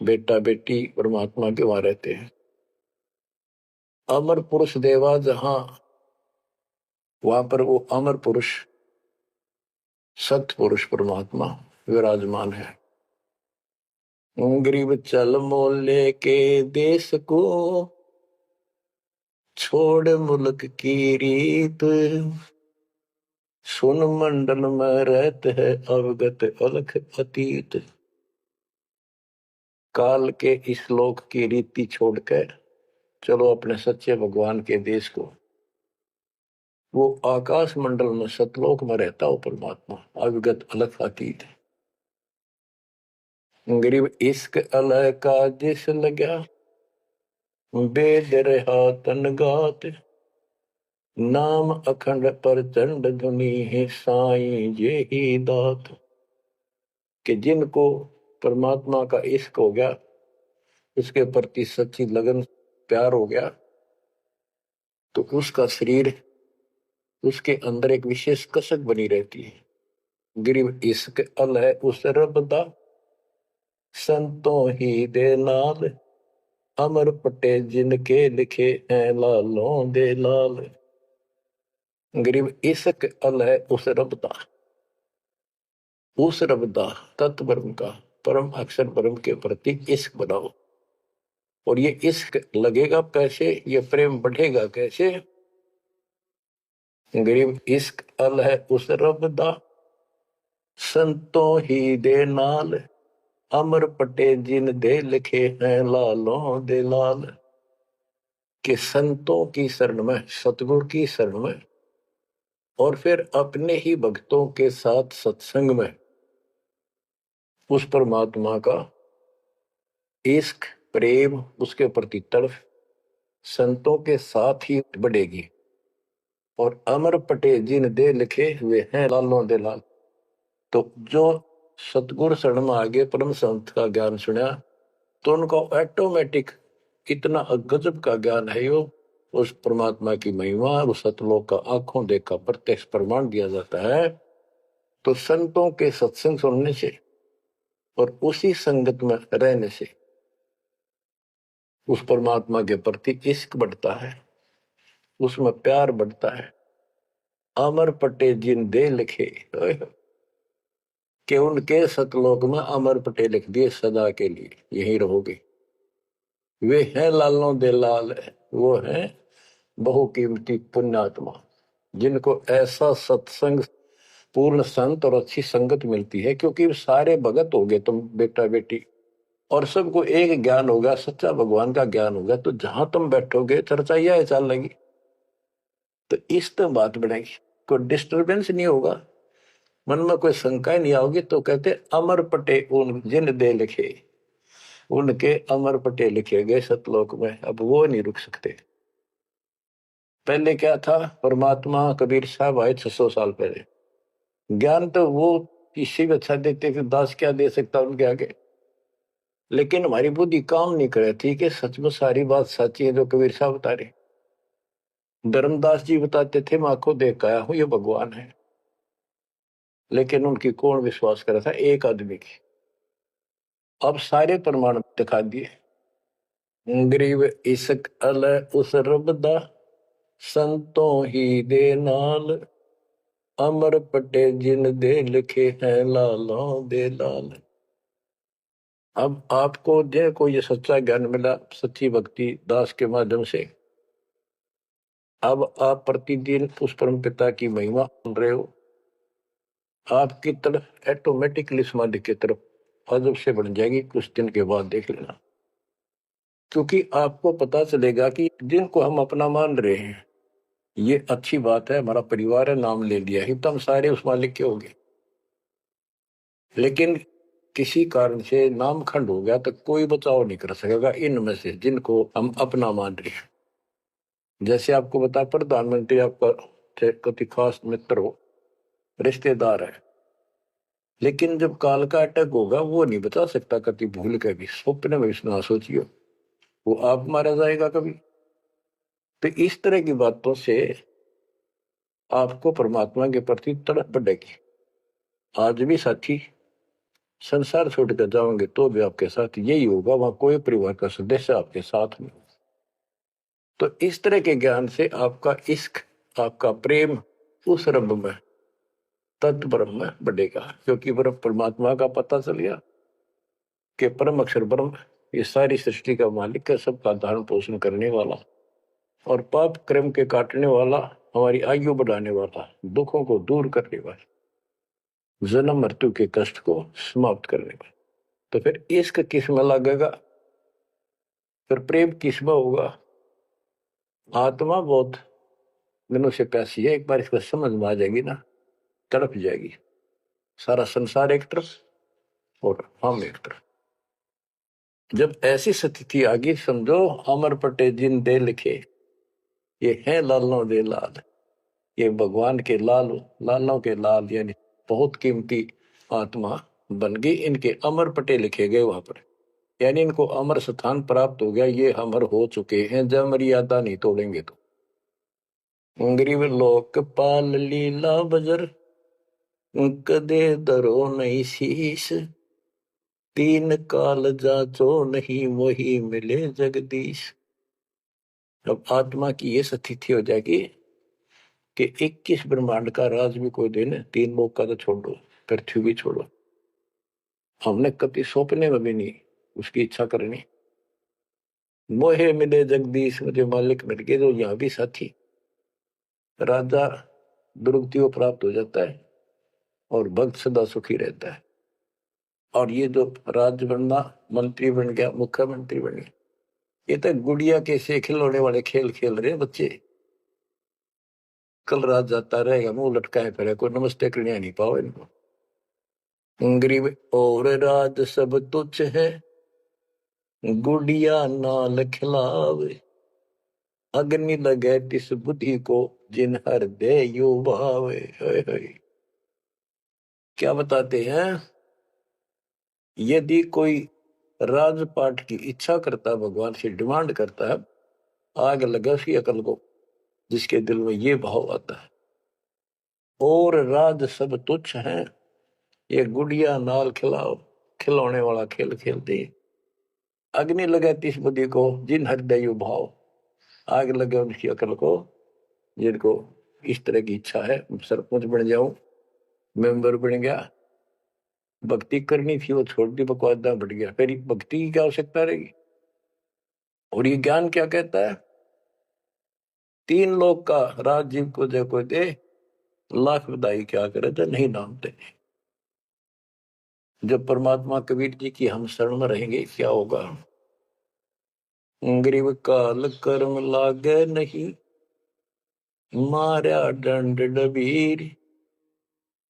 बेटा बेटी परमात्मा के वहां रहते हैं। अमर पुरुष देवा जहां, वहां पर वो अमर पुरुष, सत्य पुरुष परमात्मा विराजमान है। गरीब चल मोले के देश को, छोड़ मुल्क की रीत, सुन मंडल में रहते है अवगत अलख अतीत। काल के इस लोक की रीति छोड़कर चलो अपने सच्चे भगवान के देश को। वो आकाश मंडल में सतलोक में रहता हो परमात्मा, अविगत अलग अतीत है। गरीब इश्क अलह का जिस लगा, वेद रहा तन गात, नाम अखंड प्रचंड धुनी है साईं जे ही दात। कि जिनको परमात्मा का इश्क हो गया, उसके प्रति सच्ची लगन प्यार हो गया, तो उसका शरीर, उसके अंदर एक विशेष कसक बनी रहती है। गरीब इश्क अलह उस रब दा, संतों ही दे नाल, अमर पटे जिनके लिखे हैं लालों दे लाल। गरीब इश्क अलह उस रब दा, उस रब दा तत्व ब्रह्म का, परम अक्षर ब्रह्म के प्रति इश्क बनाओ। और ये इश्क लगेगा कैसे, ये प्रेम बढ़ेगा कैसे। गरीब इश्क अलह उस रब दा, संतों ही दे नाल, अमर पटे जिन दे लिखे हैं लालों दे लाल। कि संतों की शरण में, सतगुरु की शरण में, और फिर अपने ही भक्तों के साथ सत्संग में उस परमात्मा का इश्क प्रेम, उसके प्रति तड़प संतों के साथ ही बढ़ेगी। और अमर पटे जिन दे लिखे हुए हैं लालों दे लाल। तो जो सतगुरु शरण में आगे परम संत का ज्ञान सुना, तो उनको ऑटोमेटिक इतना गजब का ज्ञान है, यो उस परमात्मा की महिमा, उस सतलोक का आंखों देखा प्रत्यक्ष प्रमाण दिया जाता है। तो संतों के सत्संग सुनने से और उसी संगत में रहने से उस परमात्मा के प्रति इश्क बढ़ता है, उसमें प्यार बढ़ता है। अमर पटे जिन दे लिखे, कि उनके सतलोक में अमर पटे लिख दिए सदा के लिए, यही रहोगे। वे हैं लालों दे लाल, वो हैं बहुकीमती पुण्यात्मा, जिनको ऐसा सत्संग, पूर्ण संत और अच्छी संगत मिलती है। क्योंकि सारे भगत हो गए तुम बेटा बेटी, और सबको एक ज्ञान होगा, सच्चा भगवान का ज्ञान होगा, तो जहां तुम बैठोगे चर्चा यह चल लगी, तो इस तो बात बढ़ेगी, कोई डिस्टर्बेंस नहीं होगा, मन में कोई शंका नहीं आओगी। तो कहते अमर पटे उन जिन दे लिखे, उनके अमर पटे लिखे गए सतलोक में, अब वो नहीं रुक सकते। पहले क्या था, परमात्मा कबीर साहब आए 600 साल पहले, ज्ञान तो वो इससे भी अच्छा देते थे, दास क्या दे सकता उनके आगे। लेकिन हमारी बुद्धि काम नहीं करे थी कि सच में सारी बात सच्ची है जो कबीर साहब बता रहे। धर्मदास जी बताते थे, मैं आंखों देख आया हूं ये भगवान है, लेकिन उनकी कौन विश्वास करा था, एक आदमी की। अब सारे प्रमाण दिखा दिए। गरीब इश्क अल उस रब दा, संतों ही दे नाल, अमर पटे जिन दे लिखे हैं लालों दे लाल। अब आपको देखो ये सच्चा ज्ञान मिला सच्ची भक्ति दास के माध्यम से। अब आप प्रतिदिन उस परम पिता की महिमा सुन रहे हो, आपकी तरफ ऑटोमेटिकली समाधि की तरफ अजब से बढ़ जाएगी, कुछ दिन के बाद देख लेना। क्योंकि आपको पता चलेगा कि जिनको हम अपना मान रहे हैं, ये अच्छी बात है, हमारा परिवार है, नाम ले लिया ही तो हम सारे उस मालिक के हो गए। लेकिन किसी कारण से नाम खंड हो गया तो कोई बचाव नहीं कर सकेगा इनमें से जिनको हम अपना मान रहे हैं। जैसे आपको बता, प्रधानमंत्री आपका कति खास मित्र हो, रिश्तेदार है, लेकिन जब काल का अटैक होगा वो नहीं बचा सकता कति भूल के भी, स्वप्न में ना सोचियो, वो आप मारा जाएगा कभी। तो इस तरह की बातों से आपको परमात्मा के प्रति तड़प बढ़ेगी। आज भी साथी संसार छोड़कर जाओगे तो भी आपके साथ यही होगा, वहां कोई परिवार का सदस्य आपके साथ नहीं। तो इस तरह के ज्ञान से आपका इश्क, आपका प्रेम उस रब में, तत्व ब्रह्म में बढ़ेगा, क्योंकि ब्रह्म परमात्मा का पता चल गया कि परम अक्षर ब्रह्म ये सारी सृष्टि का मालिक है, सबका धारण पोषण करने वाला और पाप कर्म के काटने वाला, हमारी आयु बढ़ाने वाला, दुखों को दूर करने वाला, जन्म मृत्यु के कष्ट को समाप्त करने वाला। तो फिर इश्क किसमें लगेगा, फिर प्रेम किसमें होगा। आत्मा बहुत दिनों से प्यासी है, एक बार इसको समझ में आ जाएगी ना, तड़प जाएगी। सारा संसार एक तरफ और हम एक तरफ। जब ऐसी स्थिति आ गई, समझो अमर पटे जिन दे लिखे, ये है लालों दे लाल, ये भगवान के लाल, लालों के लाल, यानी बहुत कीमती आत्मा बन गई, इनके अमर पटे लिखे गए वहां पर, यानी इनको अमर स्थान प्राप्त हो गया, ये अमर हो चुके हैं, जब मर्यादा नहीं तोड़ेंगे तो। गरीब लोकपाल लीला बजर, कदे दरो नहीं शीश, तीन काल जाचो नहीं वही मिले जगदीश। अब आत्मा की ये स्थिति हो जाएगी कि 21 ब्रह्मांड का राज भी कोई देने, तीन लोग का तो छोड़ो, पृथ्वी भी छोड़ो, हमने कभी सौंपने में भी नहीं उसकी इच्छा करनी। मोहे मिले जगदीश, मुझे मालिक मिल गए, जो यहाँ भी साथी, राजा दुर्गति को प्राप्त हो जाता है और भक्त सदा सुखी रहता है। और ये जो राज्य बनना, मंत्री बन गया, मुख्यमंत्री बन गया, ये तो गुड़िया के से खिलौने वाले खेल खेल रहे बच्चे। कल रात जाता रहेगा, मुंह लटकाए फिरे, कोई नमस्ते करने नहीं पाओ इनको। गरीब और राज सब तुच्छ है, गुड़िया नाल खिलावे, अग्नि लगे तिस बुद्धि को, जिन हृदय यू भावे। क्या बताते हैं, यदि कोई राजपाट की इच्छा करता है, भगवान से डिमांड करता है, आग लगे उसकी अकल को, जिसके दिल में ये भाव आता है। और राज सब तुच्छ हैं, ये गुड़िया नाल खिलाओ, खिलौने वाला खेल खेलते। अग्नि लगे तिस बुद्धि को, जिन हृदय भाव, आग लगे उनकी अकल को, जिनको इस तरह की इच्छा है, सरपंच बन जाऊं, मेंबर बन गया, भक्ति करनी थी वो छोड़ दी, बकवादा बढ़ गया, फिर भक्ति की क्या आवश्यकता रहेगी। और ये ज्ञान क्या कहता है, तीन लोग का राज जीव को दे कोई दे, लाख बधाई क्या करे तो नहीं नामते। जब परमात्मा कबीर जी की हम शरण में रहेंगे क्या होगा, गरीब काल कर्म लागे नहीं, मारा दंड डबीर,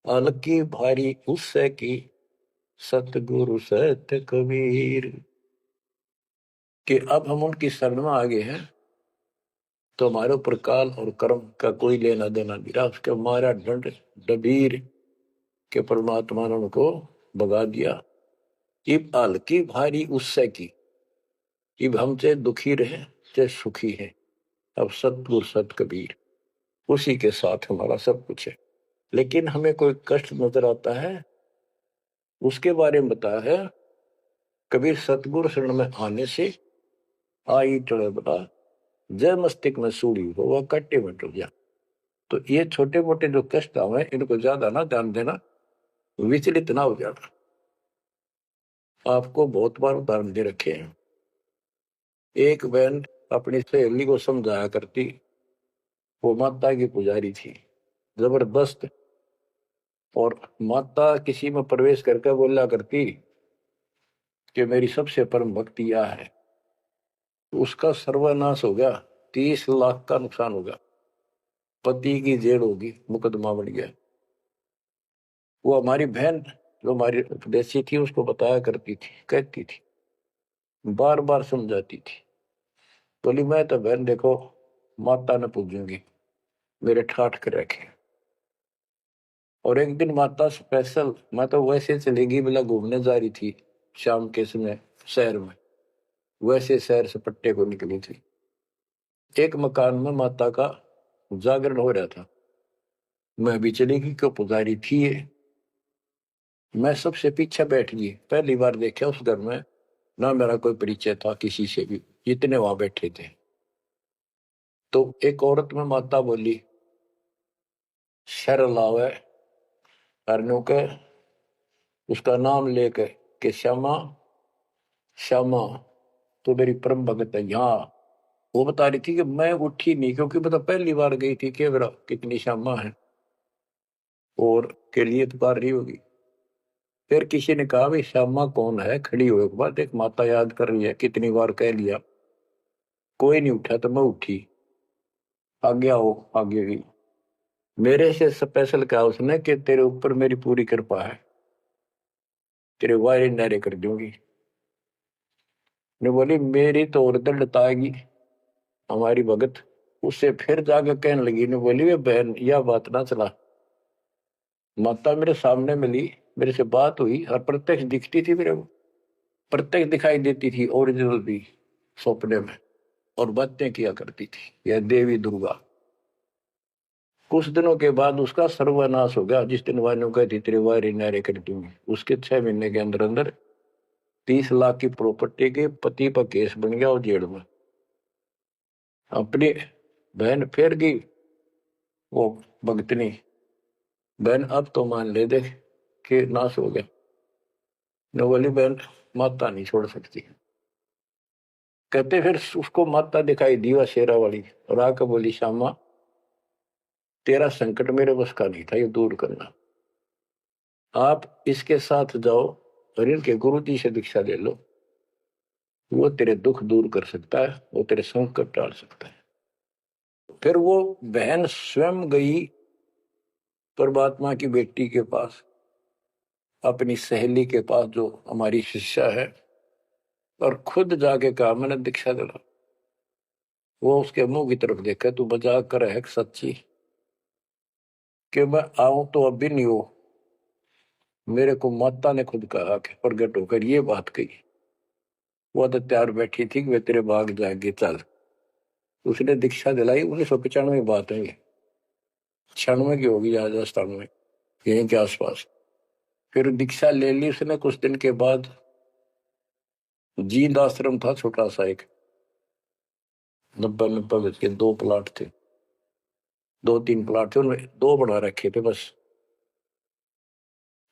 अलकी भारी उससे की, सतगुरु सत्य कबीर। कि अब हम उनकी शरण में आ गए हैं तो हमारे ऊपर काल और कर्म का कोई लेना देना नहीं रहा, उसके मारा दंड डबीर के परमात्मा ने उनको भगा दिया। इब हल्की भारी उससे की, इब हम चाहे दुखी रहे चाहे सुखी है, अब सतगुरु सत कबीर, उसी के साथ हमारा सब कुछ है। लेकिन हमें कोई कष्ट नजर आता है, उसके बारे में बताया है कबीर, सतगुरु शरण में आने से आई चढ़े बता, जय मस्तिष्क में सूड़ी हो वह कट्टे में टूट जा। तो ये छोटे मोटे जो कष्ट आवे इनको ज्यादा ना ध्यान देना, विचलित ना हो जाना। आपको बहुत बार उदाहरण दे रखे हैं। एक बहन अपनी सहेली को समझाया करती, वो माता की पुजारी थी जबरदस्त, और माता किसी में प्रवेश करके बोला करती कि मेरी सबसे परम भक्ति यह है। उसका सर्वनाश हो गया, 30 लाख का नुकसान हो गया, पति की जेल होगी, मुकदमा बन गया। वो हमारी बहन जो हमारी उपदेशी थी उसको बताया करती थी, कहती थी, बार बार समझाती थी, बोली मैं तो बहन देखो माता ने पूजूंगी, मेरे ठाठ के रखे। और एक दिन माता स्पेशल, मैं तो वैसे चलेगी बिला घूमने जा रही थी शाम के समय शहर में, वैसे शहर से पट्टे को निकली थी। एक मकान में माता का जागरण हो रहा था, मैं भी चली गई, क्यों पुजारी थी ये। मैं सबसे पीछे बैठ गई, पहली बार देखा उस घर में, ना मेरा कोई परिचय था किसी से भी, जितने वहां बैठे थे। तो एक औरत में माता बोली, शर लावे हरनों के उसका नाम लेके कि श्यामा श्यामा तो मेरी परम भगत है यहाँ। वो बता रही थी कि मैं उठी नहीं क्योंकि बता पहली बार गई थी कि मेरा कितनी श्यामा है और के लिए पुकार रही होगी। फिर किसी ने कहा भाई श्यामा कौन है, खड़ी हुए के बाद एक माता याद कर रही है, कितनी बार कह लिया, कोई नहीं उठा तो मैं उठी, आगे आओ आगे गई। मेरे से स्पेशल कहा उसने कि तेरे ऊपर मेरी पूरी कृपा है, तेरे वायरे नारे कर दूंगी। ने बोली मेरी तो और दिल लताएगी हमारी भगत। उससे फिर जाकर कहने लगी, ने बोली वे बहन यह बात ना चला, माता मेरे सामने मिली, मेरे से बात हुई और प्रत्यक्ष दिखती थी मेरे को, प्रत्यक्ष दिखाई देती थी ओरिजिनल भी सपने में, और बातें किया करती थी यह देवी दुर्गा। कुछ दिनों के बाद उसका सर्वनाश हो गया। जिस दिन वायु कहती तेरे वायरे नारे कर दूंगी, उसके 6 महीने के अंदर अंदर 30 लाख की प्रॉपर्टी के पति पर केस बन गया और जेल में। अपनी बहन फिर गई वो भगतनी, बहन अब तो मान ले दे कि नाश हो गया। नवली बहन माता नहीं छोड़ सकती। कहते फिर उसको माता दिखाई दी वह शेरा वाली, और आकर बोली श्यामा तेरा संकट मेरे बस का नहीं था ये दूर करना, आप इसके साथ जाओ और इनके गुरु जी से दीक्षा ले लो, वो तेरे दुख दूर कर सकता है, वो तेरे संकट टाल सकता है। फिर वो बहन स्वयं गई परमात्मा की बेटी के पास, अपनी सहेली के पास जो हमारी शिष्या है, और खुद जाके कहा मैंने दीक्षा दिला। वो उसके मुंह की तरफ देखा, तू मजाक कर है सच्ची कि मैं आऊं तो अब भी नहीं हो, मेरे को माता ने खुद कहा कि प्रगट होकर ये बात कही। वो तो तैयार बैठी थी कि वे तेरे भाग जाएंगे चल। उसने दीक्षा दिलाई 1995 बात है, 96 की होगी या 97 यहीं के आसपास। फिर दीक्षा ले ली उसने। कुछ दिन के बाद जींद आश्रम था छोटा सा एक, 90 गज के 2 प्लाट थे, 2-3 प्लाट थे, उनमें 2 बना रखे थे बस।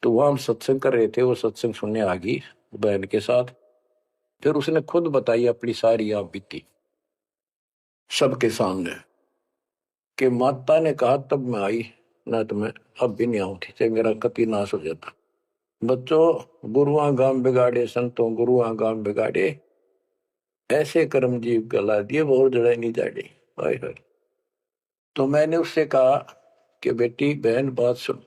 तो वहां हम सत्संग कर रहे थे, वो सत्संग सुनने आ गई बहन के साथ। फिर उसने खुद बताई अपनी सारी आप बीती सबके सामने कि माता ने कहा तब मैं आई, ना तो मैं अब भी नहीं आऊं थी, चाहे मेरा कति नाश हो जाता। बच्चों गुरुआ गांव बिगाड़े संतों गुरुआ गांव बिगाड़े, ऐसे कर्म जीव गला दिए बहुत जड़ा नहीं जाड़े। हाय हाय। तो मैंने उससे कहा कि बेटी बहन बात सुन,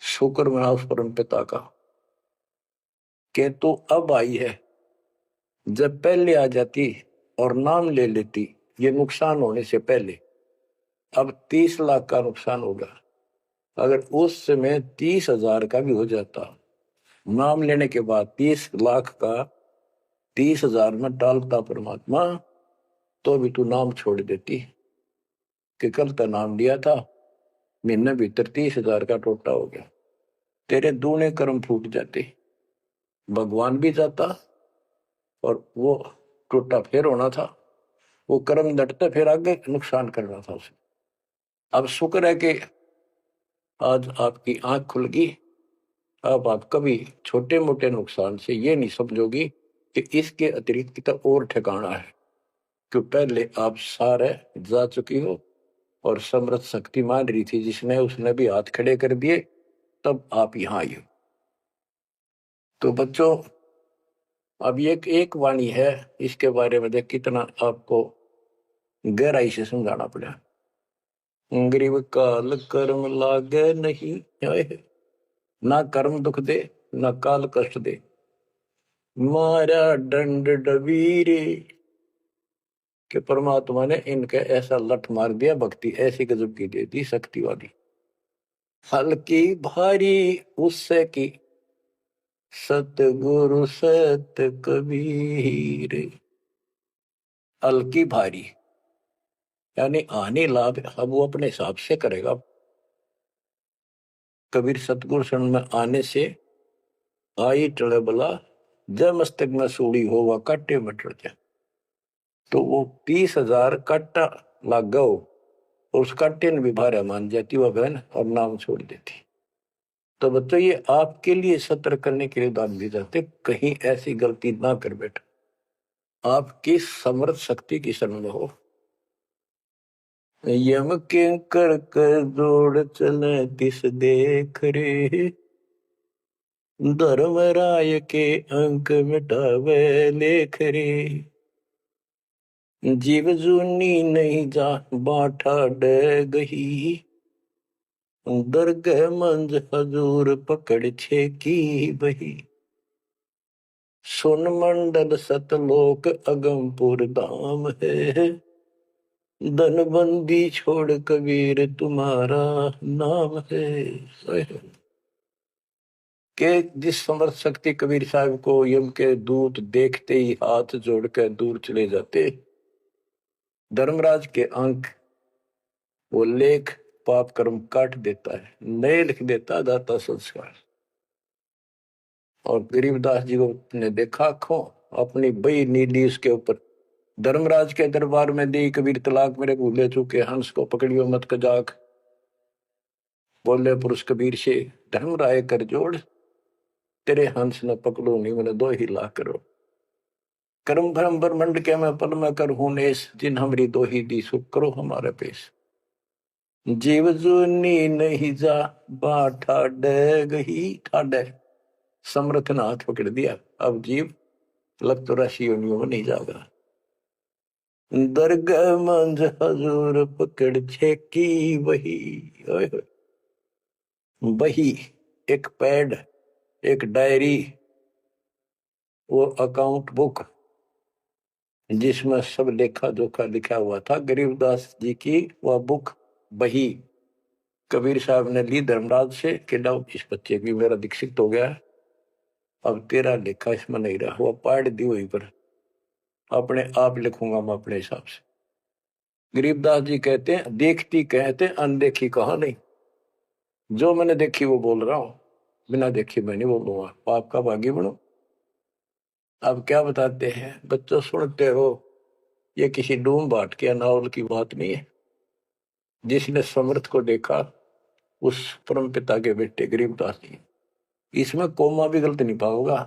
शुक्र मना उस परम पिता का कि तू अब आई है, जब पहले आ जाती और नाम ले लेती ये नुकसान होने से पहले, अब 30 लाख का नुकसान होगा। अगर उस समय 30,000 का भी हो जाता, नाम लेने के बाद 30 लाख का 30,000 में डालता परमात्मा, तो भी तू नाम छोड़ देती कि कल का नाम लिया था, महीने भीतर 30,000 का टोटा हो गया, तेरे दूने कर्म फूट जाते, भगवान भी जाता और वो टोटा फिर होना था, वो कर्म डटते फिर आगे नुकसान करना था उसे। अब शुक्र है कि आज आपकी आंख खुल गई। अब आप कभी छोटे मोटे नुकसान से ये नहीं समझोगी कि इसके अतिरिक्त कितना और ठिकाना है, क्यों पहले आप सारे जा चुकी हो और समर्थ शक्ति मान रही थी जिसने, उसने भी हाथ खड़े कर दिए, तब आप यहां आई हो। तो बच्चों अब ये एक वाणी है, इसके बारे में देख कितना आपको गहराई से समझाना पड़ा। गरीब काल कर्म लागे नहीं, ना कर्म दुख दे ना काल कष्ट दे, मारा दंड डबीरे। कि परमात्मा ने इनके ऐसा लठ मार दिया, भक्ति ऐसी गजब की दे दी शक्ति वाली, हल्की भारी उससे की सतगुरु सत कबीर। हल्की भारी यानी आने लाभ अब वो अपने हिसाब से करेगा। कबीर सतगुरु शरण में आने से आई टले बला, जब मस्तक में सूड़ी हो वह काटे में टल जाए। तो वो 30,000 काटा लग गो और उसका टिन भी भारा मान जाती वह बहन और नाम छोड़ देती। तो बच्चों ये आपके लिए सत्र करने के लिए दान दी जाते, कहीं ऐसी गलती ना कर बेटा, आपकी समर्थ शक्ति की शरण में हो। यम के कर जोड़ चले तिस देख रे, धर्मराय के अंक मिटावे लेख रे, जीव जूनी नहीं जा बाठा डे गही, दरगह मंज हजूर पकड़ छे की बही, सुन मंडल सतलोक अगमपुर धाम है, धनबंदी छोड़ कबीर तुम्हारा नाम है। के जिस समर्थ शक्ति कबीर साहब को यम के दूत देखते ही हाथ जोड़कर दूर चले जाते, धर्मराज के अंक वो लेख पाप कर्म काट देता है, नए लिख देता दाता संस्कार। और गरीबदास जी को ने देखा खो अपनी बई नीली उसके ऊपर, धर्मराज के दरबार में दी कबीर तलाक मेरे भूले चुके, हंस को पकड़ियो मत कजाक, बोले पुरुष कबीर से धर्मराय कर जोड़, तेरे हंस न पकड़ो नहीं मैंने दो ही ला करो, कर्म भ्रम ब्रह्मंड के मैं पल में कर हूं नेस, जिन हमरी दो ही दी सुख करो हमारे पेश, जीव जूनी नहीं जा बाठा डे गही, ठाडे समर्थ ने हाथ पकड़ दिया, अब जीव लग तो राशि योनियों में नहीं जाएगा, दरगाह मंझ हजूर पकड़ छेकी वही। वही एक पैड, एक डायरी, वो अकाउंट बुक जिसमें सब लेखा जोखा लिखा हुआ था, गरीबदास जी की वह बुक बही कबीर साहब ने ली धर्मराज से कि लो इस बच्चे की मेरा दीक्षित हो गया, अब तेरा लेखा इसमें नहीं रहा, वो पाड़ दी वहीं पर, अपने आप लिखूंगा मैं अपने हिसाब से। गरीबदास जी कहते हैं देखती कहते अनदेखी कहा नहीं, जो मैंने देखी वो बोल रहा हूं, बिना देखी मैं नहीं बोलूंगा, पाप का भागी बनो। अब क्या बताते हैं बच्चों, सुनते हो, ये किसी डूम बाट के नावल की बात नहीं है, जिसने समर्थ को देखा उस परम पिता के बेटे गरीबदास जी, इसमें कोमा भी गलत नहीं पाओगा,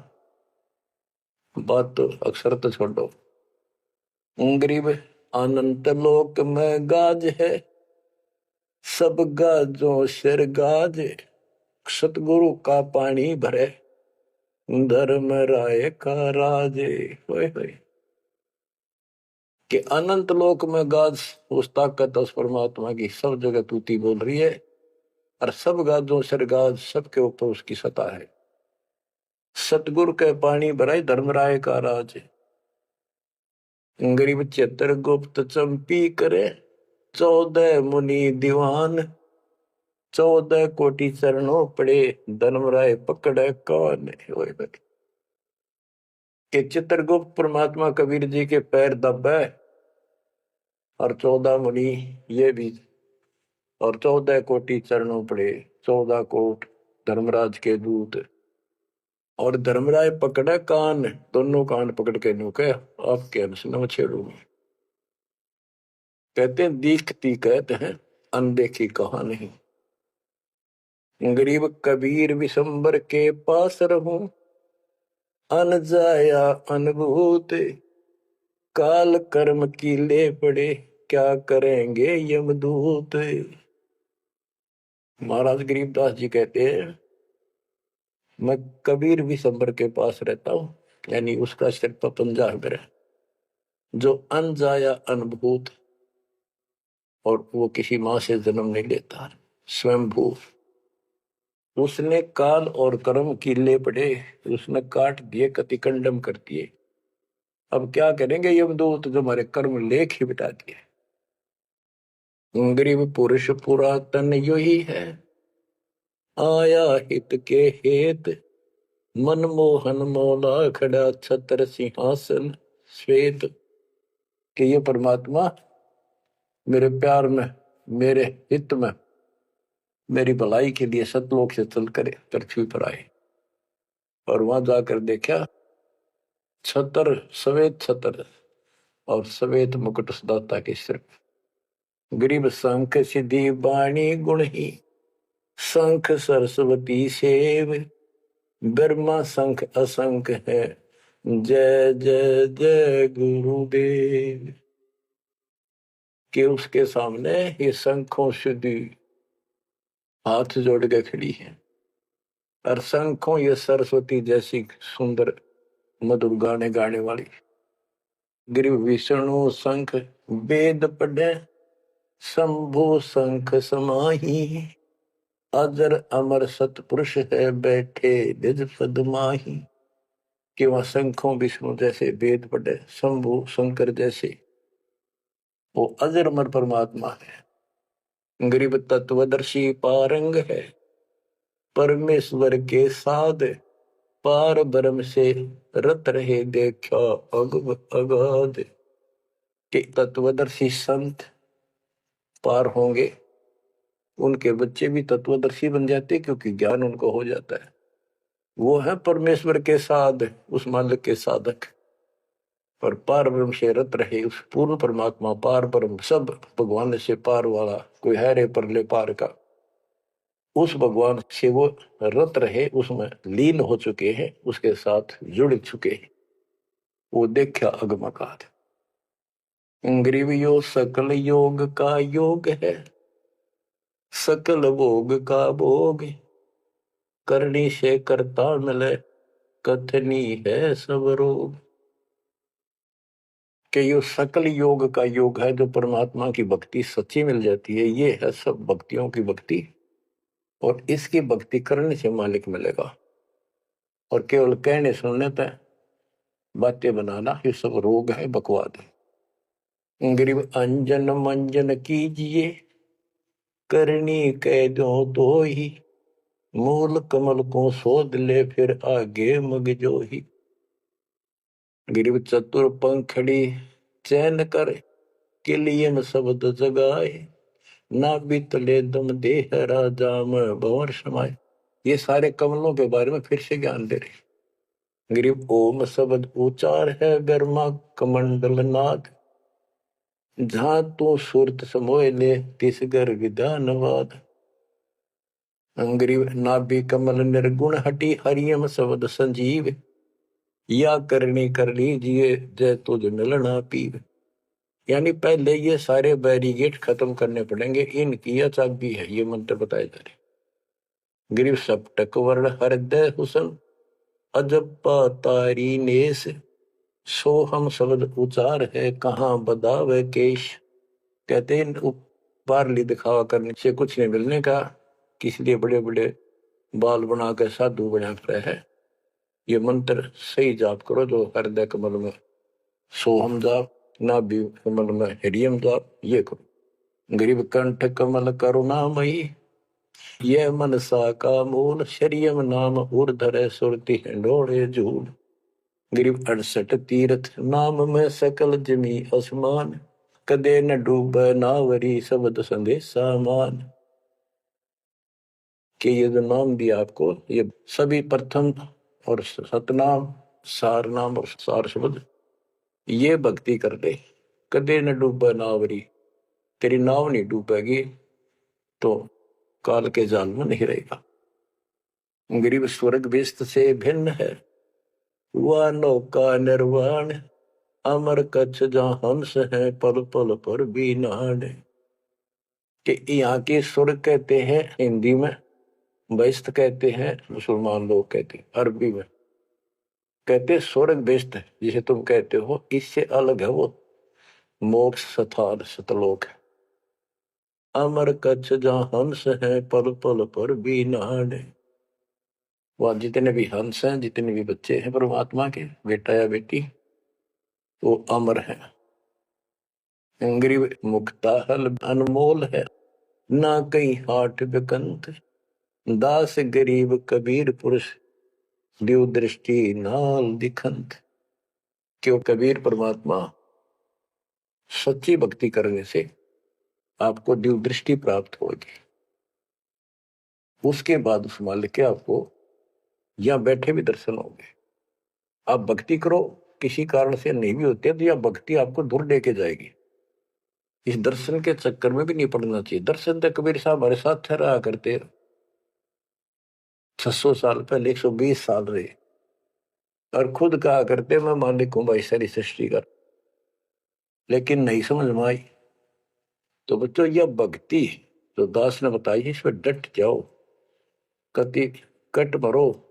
बात तो अक्सर तो छोड़ो। गरीब अनंत लोक में गाज है, सब गाजों सिर गाज, सतगुरु का पानी भरे, धर्म राय का राजे। होए होए कि अनंत लोक में गाज उस ताकत उस परमात्मा की सब जगह तूती बोल रही है, और सब गाजों सिर गाज, सबके ऊपर उसकी सत्ता है, सतगुरु के पानी भराए धर्मराय का राज, गरीब चतर गुप्त चंपी करे, 14 मुनि दीवान, 14 कोटि चरणों पड़े, धर्मराय पकड़े कौन। कि चित्रगुप्त परमात्मा कबीर जी के पैर दबे, और 14 मुनि ये भी, और 14 कोटि चरणों पड़े, 14 कोट धर्मराज के दूत, और धर्मराय पकड़े कान, दोनों कान पकड़ के न्यू कह आपके अंश न छेड़ूंगी। कहते हैं दीखती कहते हैं अनदेखी कहा नहीं, गरीब कबीर विशंबर के पास रहूं, अन जाया अनुभूत, काल कर्म की ले पड़े, क्या करेंगे यमदूत। महाराज गरीबदास जी कहते हैं मैं कबीर विशंबर के पास रहता हूं, यानी उसका सिर पर पंजा है मेरा, जो अनजाया अनुभूत, और वो किसी माँ से जन्म नहीं लेता, स्वयंभू, उसने काल और कर्म की ले पड़े, उसने काट दिए, कतिकंडम कर दिए, अब क्या करेंगे यमदूत, जो हमारे कर्म लेख ही बिटा दिए। गरीब पुरुष पुरातन यो ही है, आया हित के हेत, मनमोहन मौला खड़ा छत्र सिंहासन श्वेत, कि ये परमात्मा मेरे प्यार में, मेरे हित में, मेरी भलाई के लिए सतलोक से चल कर पृथ्वी पर आए, और वहां जाकर देखा छतर, श्वेत छतर और श्वेत मुकुट दाता के सिर, गरीब शंख सिद्धि बाणी गुण ही, शंख सरस्वती सेव, ब्रह्मा शंख असंख है, जय जय जय गुरुदेव। कि उसके सामने ये शंखों सिद्धि हाथ जोड़ के खड़ी है, और शंखों ये सरस्वती जैसी सुंदर मधुर गाने गाने वाली। गिरि विष्णु शंख वेद पढ़े, शंभु शंख समाही, अजर अमर सतपुरुष है बैठे निज पद माही। कि वह शंखों विष्णु जैसे वेद पढ़े, शंभु शंकर जैसे वो अजर अमर परमात्मा है। गरीब तत्वदर्शी पारंग है, परमेश्वर के साध, पार ब्रह्म से रत रहे देखा अगाध। कि तत्वदर्शी संत पार होंगे, उनके बच्चे भी तत्वदर्शी बन जाते, क्योंकि ज्ञान उनको हो जाता है। वो है परमेश्वर के साध, उस मालिक के साधक, और पार ब्रह्म से रत रहे उस पूर्ण परमात्मा, पार ब्रह्म सब भगवान से पार वाला कोई है रे परले पार का, उस भगवान से वो रत रहे, उसमें लीन हो चुके हैं, उसके साथ जुड़ चुके हैं। वो देखा अगमकाद। ग्रीवियो सकल योग का योग है, सकल भोग का भोग, करनी से करता मिले, कथनी है सब रोग। कि यो सकल योग का योग है, जो परमात्मा की भक्ति सच्ची मिल जाती है, ये है सब भक्तियों की भक्ति। और इसकी भक्ति करने से मालिक मिलेगा, और केवल कहने सुनने पे बातें बनाना ये सब रोग है, बकवाद है। गरीब अंजन मंजन कीजिए, करनी कह दो तो ही, मूल कमल को सोध ले फिर आगे मग जो ही। गरीब चतुर पंखड़ी चैन कर, किलियन शब्द जगाए, ना बीतले दम देह राजा में भंवर समाये। ये सारे कमलों के बारे में फिर से ज्ञान दे रहे। गरीब ओम शब्द उचार है, गर्मा कमंडल नाद, जहां तू सुरत समोय ले तिस गर विधानवाद। गरीब नाभि कमल निर्गुण हटी, हरियम शब्द संजीव, या करनी कर लीजिए जय तुझ मिलना पीव। यानी पहले ये सारे बैरिगेट खत्म करने पड़ेंगे, इनकी यह चाबी है, ये मंत्र बताए जा रहे। गिरिव सप्तक वर्ण हृदय हुसन, अजप्पा तारी नेस, सोहम शब्द उचार है, कहाँ बदावे केश। कहते हैं बारली दिखावा करने से कुछ नहीं मिलने का, इसलिए बड़े बड़े बाल बना के साधु बना रहे है। ये मंत्र सही जाप करो, जो हृदय कमल में सोहम जाप, नाभि कमल में हरियम जाप, ये करो। गरीब कंठ कमल करुणामयी, ये मनसा का मूल, शरियम नाम ऊर्धर सुरति हिंडोड़े झूल। गरीब 68 तीर्थ नाम में सकल जमी आसमान, कदे न डूब नावरी शब्द संदेशा मान। कि ये जो नाम दिया आपको, ये सभी प्रथम और सतनाम, सार नाम और सार शब्द, ये भक्ति कर ले, कदे न डूबा नावरी, तेरी नाव नहीं डूबेगी तो काल के जाल में नहीं रहेगा। गरीब स्वर्ग बेस्त से भिन्न है, वह नौका निर्वाण, अमर कच्छ जहां हंस है, पल पल पर भी नाण। कि यहाँ के स्वर्ग कहते हैं हिंदी में, बेस्त कहते हैं मुसलमान लोग कहते हैं, अरबी में कहते स्वर्ग बेस्त है, जिसे तुम कहते हो, इससे अलग है वो मोक्ष स्थान सतलोक है। अमर कच्छ जहां हंस है, पल पल पर भी नाण। वह जितने भी हंस हैं, जितने भी बच्चे हैं परमात्मा के, बेटा या बेटी, वो अमर है। गरीब मुक्ता हल अनमोल है, ना कहीं हाट बिकंत, दास गरीब कबीर पुरुष, दिव दृष्टि नाल दिखंत। क्यों कबीर परमात्मा, सच्ची भक्ति करने से आपको दिव दृष्टि प्राप्त होगी। उसके बाद उस मालिक के आपको या बैठे भी दर्शन होंगे। आप भक्ति करो, किसी कारण से नहीं भी होते तो यह भक्ति आपको दूर लेके जाएगी। इस दर्शन के चक्कर में भी नहीं पड़ना चाहिए। दर्शन तो कबीर साहब हमारे साथ रहा करते, 600 साल पहले, 120 साल रहे, और खुद कहा करते मैं मालिक हूं भाई सारी सृष्टि का। लेकिन नहीं समझ में आई। तो बच्चों यह भक्ति जो दास ने बताई है, इसमें डट जाओ, कति कट मरो,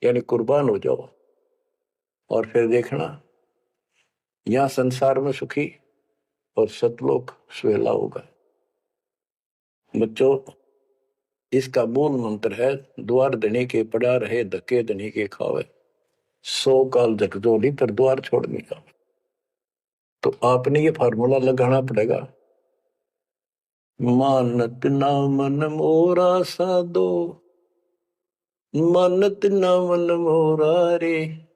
यानी कुर्बान हो जाओ, और फिर देखना यहां संसार में सुखी और सतलोक सुहेला होगा। बच्चों इसका मूल मंत्र है, द्वार धनी के पड़ा रहे, धक्के धनी के खावे, 100 काल झकझोली तर द्वार छोड़ने का। तो आपने ये फार्मूला लगाना पड़ेगा, मानत ना मन मोरा साधो, मानत ना मन मोरा रे,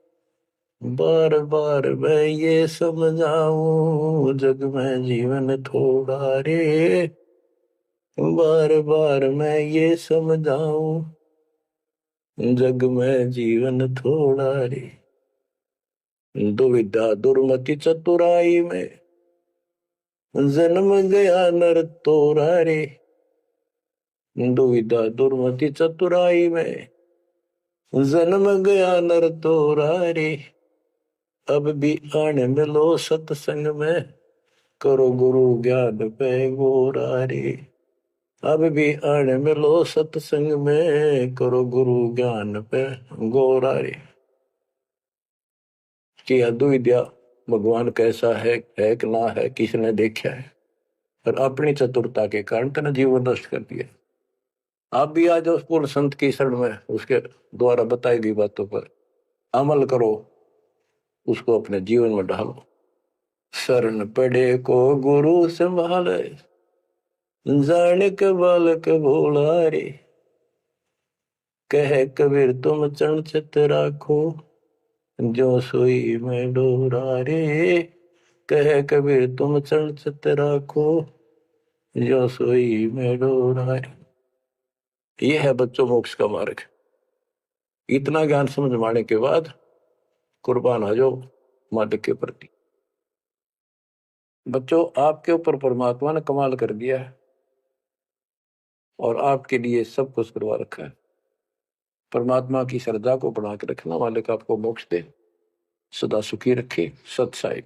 बार बार मैं ये समझाऊं, जग में जीवन थोड़ा रे, बार बार मैं ये समझाऊं, जग में जीवन थोड़ा रे। दुविधा दुर्मति चतुराई में, जन्म गया नर तोरा रे, दुविधा दुर्मति चतुराई में, जन्म गया नर तोरा रे, अब भी आने मिलो सत्संग में, करो गुरु ज्ञान पे गोरा रे, अब भी आने मिलो सत्संग में, करो गुरु ज्ञान पे गोरा रे। कि अद्विद्या भगवान कैसा है कि ना है, किसने देखा है, और अपनी चतुरता के कारण तेने जीवन नष्ट कर दिया। आप भी आज उस पूर्ण संत की शरण में, उसके द्वारा बताई गई बातों पर अमल करो, उसको अपने जीवन में ढालो। शरण पड़े को गुरु संभाले, जाने के बालक भोला रे, कह कबीर तुम चरण चित राखो, जो सोई में डोरा रे, कह कबीर तुम चरण चित राखो, जो सोई में डोरा रे। ये है बच्चों मोक्ष का मार्ग। इतना ज्ञान समझ माने के बाद कुर्बान हो जाओ मालिक के प्रति। बच्चों आपके ऊपर परमात्मा ने कमाल कर दिया है, और आपके लिए सब कुछ करवा रखा है। परमात्मा की श्रद्धा को बना के रखना, मालिक आपको मोक्ष दे, सदा सुखी रखे। सत साहिब।